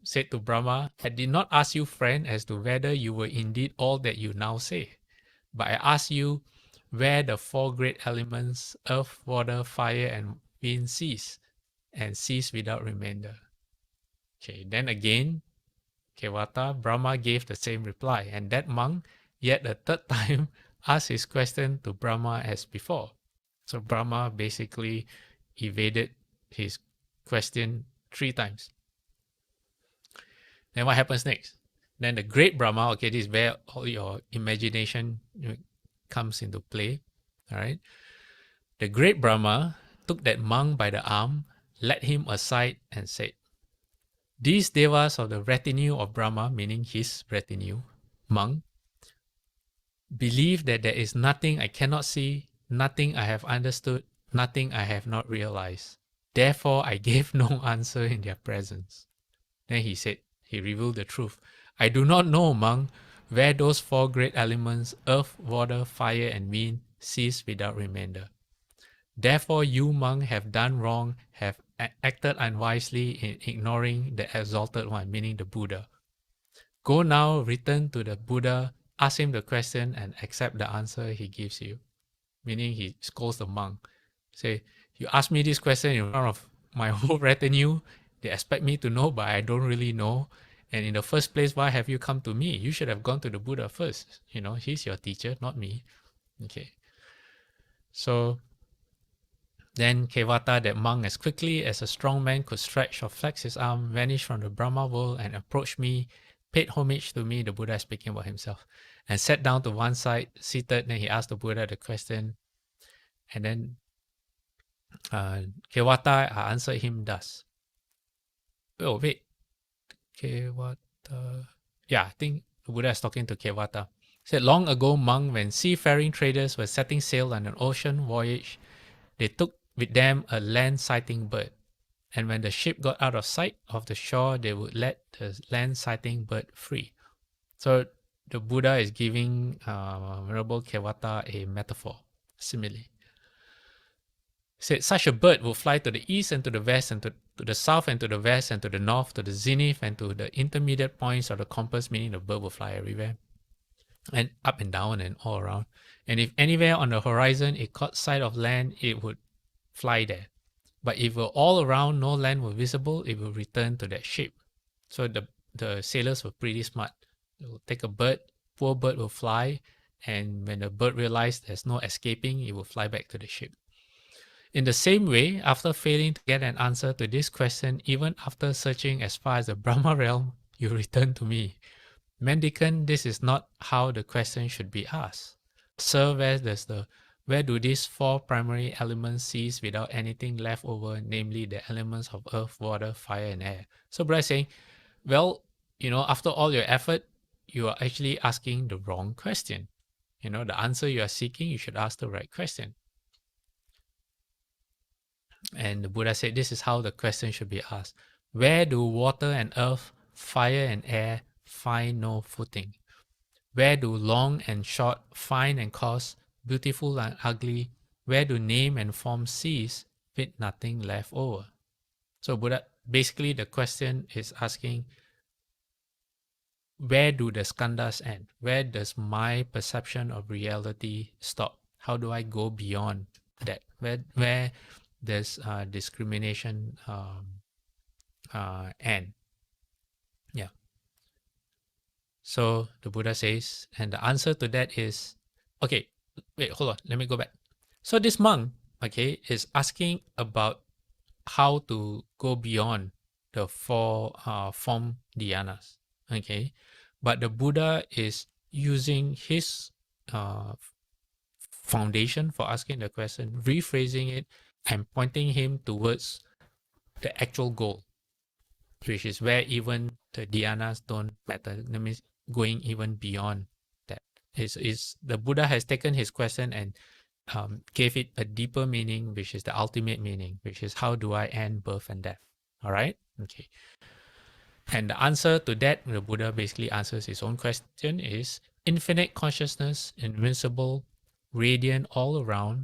said to Brahma, I did not ask you, friend, as to whether you were indeed all that you now say, but I asked you where the four great elements, earth, water, fire, and wind cease, and cease without remainder. Okay, then again, Kevata, Brahma gave the same reply, and that monk, yet a third time, asked his question to Brahma as before. So Brahma basically evaded his question 3 times. Then what happens next? Then the great Brahma, okay, this is where all your imagination comes into play. All right. The great Brahma took that monk by the arm, led him aside, and said, these devas of the retinue of Brahma, meaning his retinue, monk, believe that there is nothing I cannot see, nothing I have understood, nothing I have not realized. Therefore, I gave no answer in their presence. Then he said, he revealed the truth. I do not know, monk, where those four great elements, earth, water, fire, and wind, cease without remainder. Therefore, you, monk, have done wrong, have acted unwisely in ignoring the exalted one, meaning the Buddha. Go now, return to the Buddha, ask him the question, and accept the answer he gives you. Meaning he scolds the monk. Say, you ask me this question in front of my whole retinue, they expect me to know, but I don't really know. And in the first place, why have you come to me? You should have gone to the Buddha first. He's your teacher, not me. Okay. So then Kevata, that monk, as quickly as a strong man could stretch or flex his arm, vanished from the Brahma world and approached me, paid homage to me, the Buddha speaking about himself, and sat down to one side, seated. Then he asked the Buddha the question. And then Kevata answered him thus. Oh, wait. Kevata. Yeah, I think the Buddha is talking to Kevata. He said, long ago, monk, when seafaring traders were setting sail on an ocean voyage, they took with them a land-sighting bird. And when the ship got out of sight of the shore, they would let the land-sighting bird free. So the Buddha is giving Venerable Kevata a metaphor, simile. Said such a bird will fly to the east and to the west and to the south and to the west and to the north, to the zenith and to the intermediate points of the compass, meaning the bird will fly everywhere and up and down and all around. And if anywhere on the horizon it caught sight of land, it would fly there. But if we're all around, no land were visible, it will return to that ship. So the sailors were pretty smart. They will take a bird, poor bird will fly, and when the bird realized there's no escaping, it will fly back to the ship. In the same way, after failing to get an answer to this question, even after searching as far as the Brahma realm, you return to me. Mendicant, this is not how the question should be asked. Sir, where do these four primary elements cease without anything left over, namely the elements of earth, water, fire, and air? So Buddha is saying, well, after all your effort, you are actually asking the wrong question. The answer you are seeking, you should ask the right question. And the Buddha said, this is how the question should be asked. Where do water and earth, fire and air find no footing? Where do long and short, fine and coarse, beautiful and ugly, where do name and form cease with nothing left over? So Buddha, basically the question is asking, where do the skandhas end? Where does my perception of reality stop? How do I go beyond that? Where does discrimination end? Yeah. So the Buddha says, and the answer to that is, okay, wait, hold on, let me go back. So this monk, okay, is asking about how to go beyond the four form dhyanas, okay? But the Buddha is using his foundation for asking the question, rephrasing it and pointing him towards the actual goal, which is where even the dhyanas don't matter. That means going even beyond that. Is the Buddha has taken his question and gave it a deeper meaning, which is the ultimate meaning, which is how do I end birth and death? All right? Okay. And the answer to that, the Buddha basically answers his own question, is infinite consciousness, invincible, radiant all around.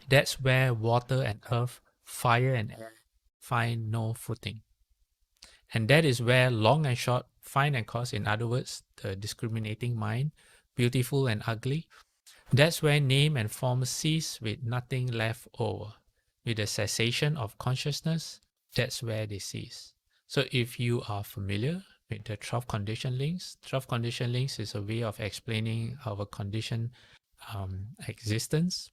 That's where water and earth, fire and air find no footing. And that is where long and short, fine and coarse, in other words, the discriminating mind, beautiful and ugly, that's where name and form cease with nothing left over. With the cessation of consciousness, that's where they cease. So if you are familiar with the 12 condition links, 12 condition links is a way of explaining our conditioned existence.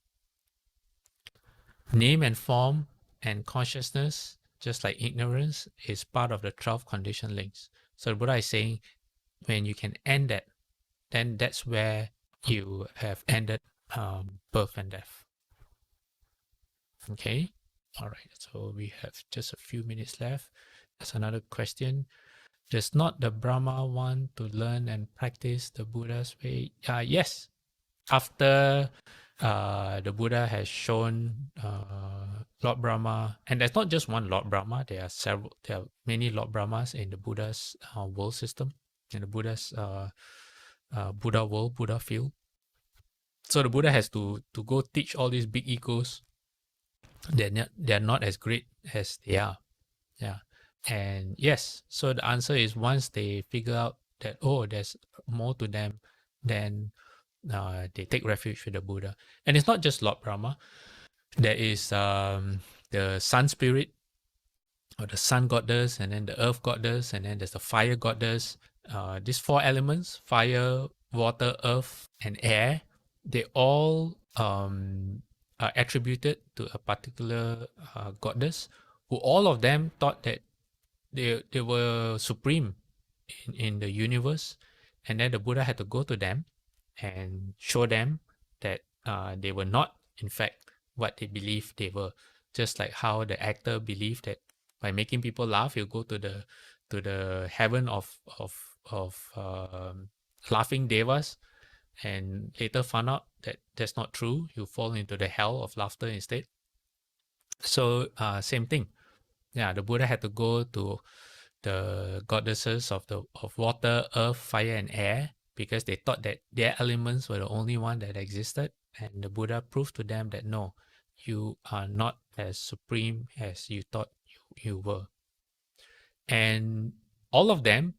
Name and form and consciousness, just like ignorance, is part of the 12 condition links. So Buddha is saying, when you can end that, then that's where you have ended birth and death. Okay, all right, so we have just a few minutes left. There's another question. Does not the Brahma want to learn and practice the Buddha's way? Yes, after the Buddha has shown Lord Brahma, and there's not just one Lord Brahma, there are many Lord Brahmas in the Buddha's world system, in the Buddha's Buddha world, Buddha field. So the Buddha has to go teach all these big egos. They're not as great as they are. Yeah. And yes, so the answer is once they figure out that, oh, there's more to them, then they take refuge with the Buddha. And it's not just Lord Brahma. There is the sun spirit, or the sun goddess, and then the earth goddess, and then there's the fire goddess. These four elements, fire, water, earth, and air, they all are attributed to a particular goddess, who all of them thought that they were supreme in the universe. And then the Buddha had to go to them and show them that they were not, in fact, what they believed they were. Just like how the actor believed that by making people laugh, he'll go to the heaven of laughing devas, and later found out that that's not true. You fall into the hell of laughter instead. So same thing. Yeah, the Buddha had to go to the goddesses of water, earth, fire, and air, because they thought that their elements were the only one that existed. And the Buddha proved to them that no, you are not as supreme as you thought you were. And all of them,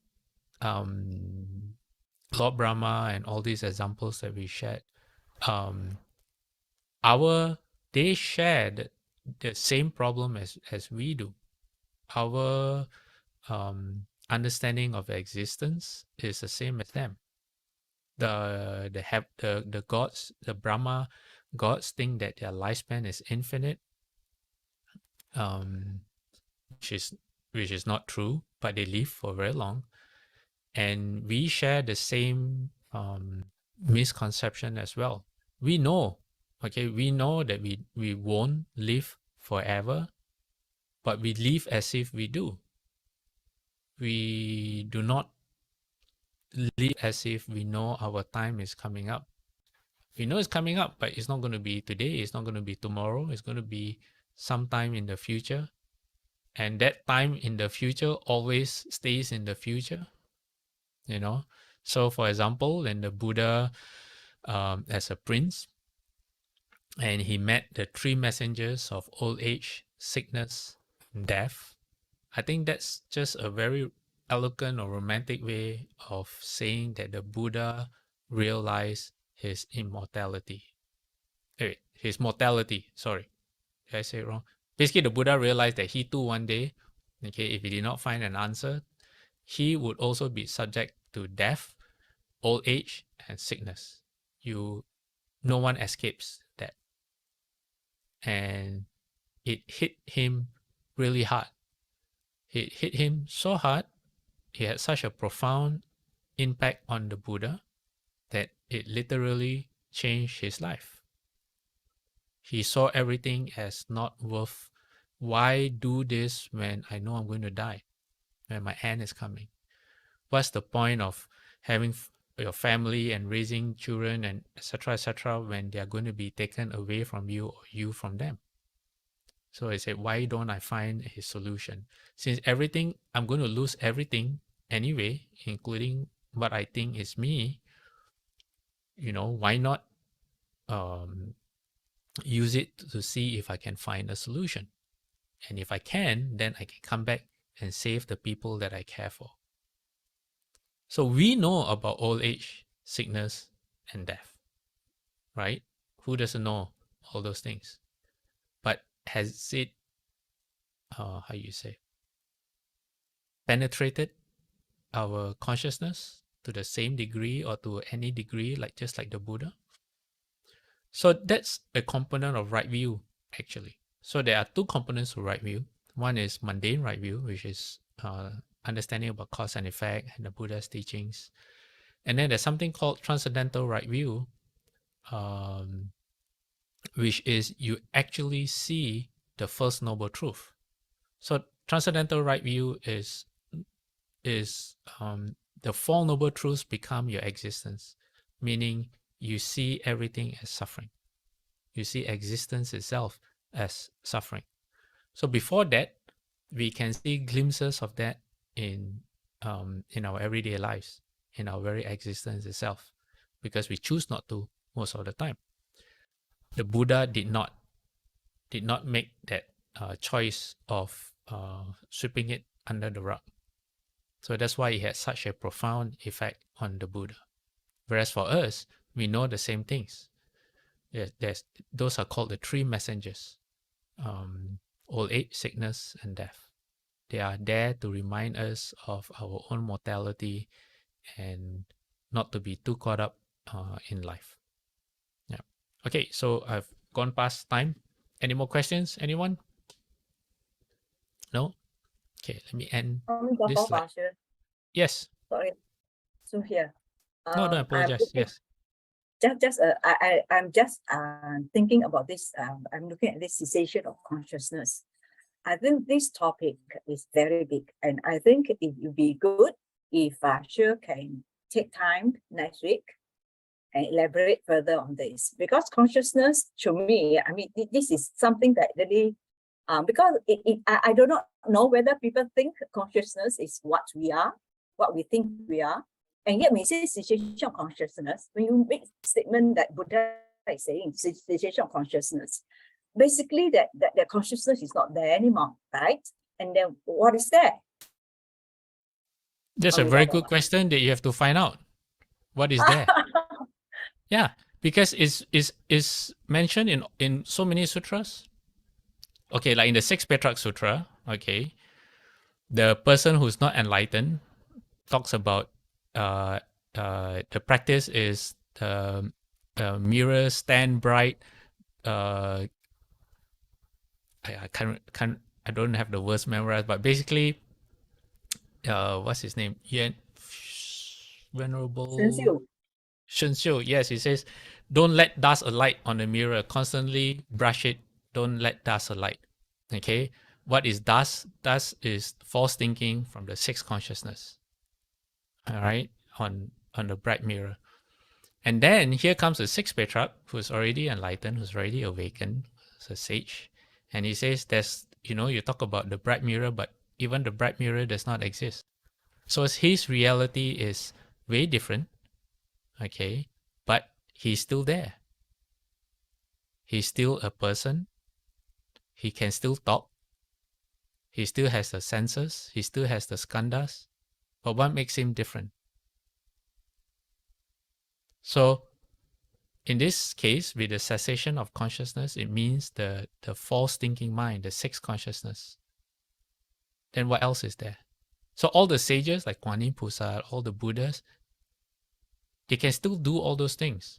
Lord Brahma and all these examples that we shared, they shared the same problem as we do. Our understanding of existence is the same as them. The gods, the Brahma gods, think that their lifespan is infinite, which is not true, but they live for very long. And we share the same misconception as well. We know that we won't live forever, but we live as if we do. We do not live as if we know our time is coming up. We know it's coming up, but it's not going to be today, it's not going to be tomorrow, it's going to be sometime in the future. And that time in the future always stays in the future. So for example, when the Buddha as a prince, and he met the three messengers of old age, sickness, and death, I think that's just a very eloquent or romantic way of saying that the Buddha realized his immortality. His mortality, sorry. Did I say it wrong? Basically, the Buddha realized that he too one day, if he did not find an answer, he would also be subject to death, old age, and sickness. No one escapes that. And it hit him really hard. It hit him so hard, it had such a profound impact on the Buddha that it literally changed his life. He saw everything as not worth. Why do this when I know I'm going to die, when my end is coming? What's the point of having your family and raising children and etc., when they are going to be taken away from you or you from them? So I said, why don't I find a solution? Since I'm going to lose everything anyway, including what I think is me, why not use it to see if I can find a solution? And if I can, then I can come back and save the people that I care for. So we know about old age, sickness, and death, right? Who doesn't know all those things? But has it, how you say, penetrated our consciousness to the same degree or to any degree, like just like the Buddha? So that's a component of right view, actually. So there are two components of right view. One is mundane right view, which is understanding about cause and effect and the Buddha's teachings. And then there's something called transcendental right view, which is you actually see the first noble truth. So transcendental right view is the four noble truths become your existence, meaning you see everything as suffering. You see existence itself as suffering. So before that, we can see glimpses of that in our everyday lives, in our very existence itself, because we choose not to most of the time. The Buddha did not make that choice of sweeping it under the rug. So that's why it had such a profound effect on the Buddha. Whereas for us, we know the same things. Those are called the three messengers: old age, sickness, and death. They are there to remind us of our own mortality and not to be too caught up in life. Yeah. Okay, so I've gone past time. Any more questions? Anyone? No? Okay, let me end this slide. Yes. Sorry. So here. No, don't apologize. Yes. I'm just thinking about this. I'm looking at this cessation of consciousness. I think this topic is very big, and I think it would be good if Sure can take time next week and elaborate further on this, because consciousness, to me, I mean, this is something that really, because I do not know whether people think consciousness is what we are, what we think we are, and yet when you say cessation of consciousness, when you make statement that Buddha is saying cessation of consciousness, basically that consciousness is not there anymore, right? And then what is there? That's a very good question that you have to find out. What is there? Yeah, because it's mentioned in so many sutras. Okay, like in the Sixth Petrarch Sutra, okay, the person who's not enlightened talks about the practice is the mirror stand bright. I don't have the words memorized, but basically, what's his name? Venerable Shenxiu. Yes, he says, don't let dust alight on the mirror. Constantly brush it. Don't let dust alight. Okay, what is dust? Dust is false thinking from the sixth consciousness. All right, on the bright mirror. And then here comes the sixth Petrarch, who's already enlightened, who's already awakened, who's a sage. And he says, there's, you talk about the bright mirror, but even the bright mirror does not exist. So his reality is very different, okay? But he's still there. He's still a person. He can still talk. He still has the senses. He still has the skandhas. But what makes him different? So in this case, with the cessation of consciousness, it means the false thinking mind, the sixth consciousness. Then what else is there? So all the sages like Kuan Yin Pusat, all the Buddhas, they can still do all those things.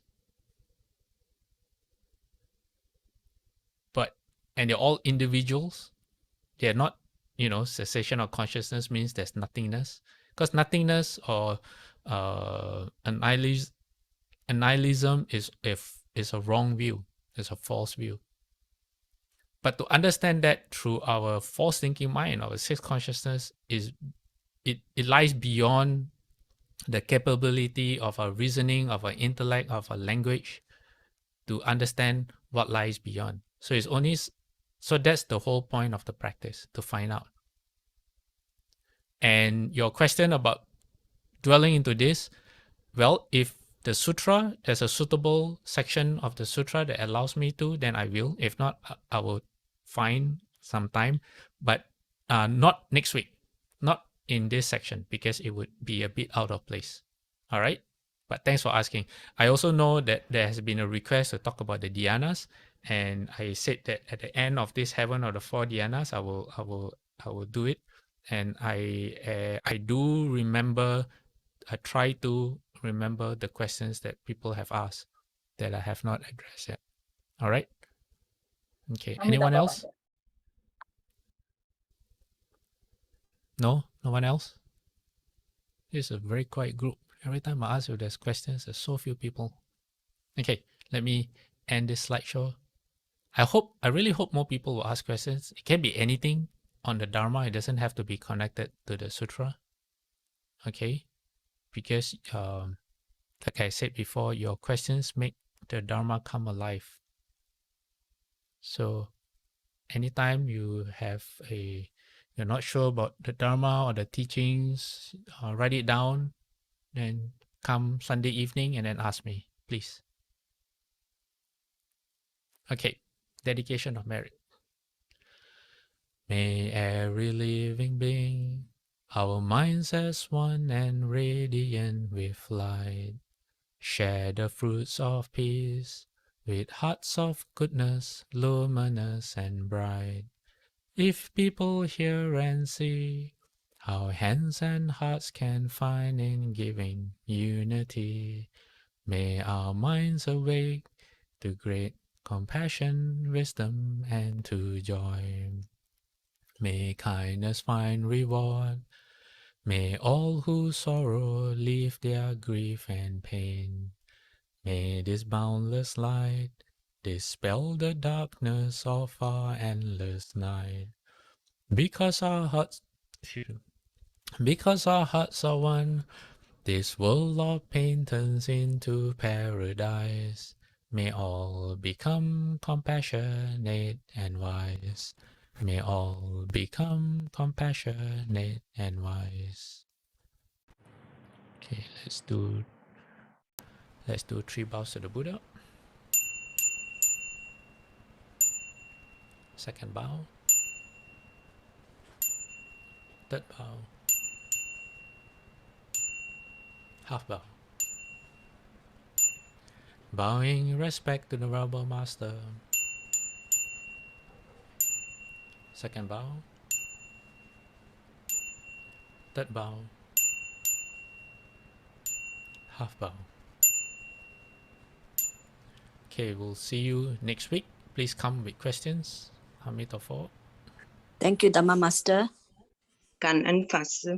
And they're all individuals. They're not, cessation of consciousness means there's nothingness. Because nothingness or annihilism is a wrong view. It's a false view. But to understand that through our false thinking mind, our sixth consciousness, it lies beyond the capability of our reasoning, of our intellect, of our language to understand what lies beyond. So that's the whole point of the practice, to find out. And your question about dwelling into this, well, if the sutra, there's a suitable section of the sutra that allows me to, then I will. If not, I will find some time, but not next week. not in this section because it would be a bit out of place. All right. But thanks for asking. I also know that there has been a request to talk about the dhyanas, and I said that at the end of this heaven of the 4 dhyanas, I will do it. And I do remember. I try to remember the questions that people have asked that I have not addressed yet. All right. Okay. Anyone else? No one else. It's a very quiet group. Every time I ask if there's questions, there's so few people. Okay, let me end this slideshow. I really hope more people will ask questions. It can be anything on the Dharma. It doesn't have to be connected to the Sutra. Okay, because like I said before, your questions make the Dharma come alive. So anytime you're not sure about the Dharma or the teachings, write it down, then come Sunday evening and then ask me, please. Okay, dedication of merit. May every living being, our minds as one and radiant with light, share the fruits of peace with hearts of goodness, luminous and bright. If people hear and see how hands and hearts can find in giving unity, may our minds awake to great compassion, wisdom, and to joy. May kindness find reward. May all who sorrow leave their grief and pain. May this boundless light dispel the darkness of our endless night. Because our hearts are one, this world of pain turns into paradise. May all become compassionate and wise. May all become compassionate and wise. Okay, let's do 3 bows to the Buddha. Second bow. Third bow. Half bow. Bowing respect to the Venerable Master. Second bow. Third bow. Half bow. Okay, we'll see you next week. Please come with questions. Amitofo. Thank you, Dharma Master. Cảm ơn Pháp Sư.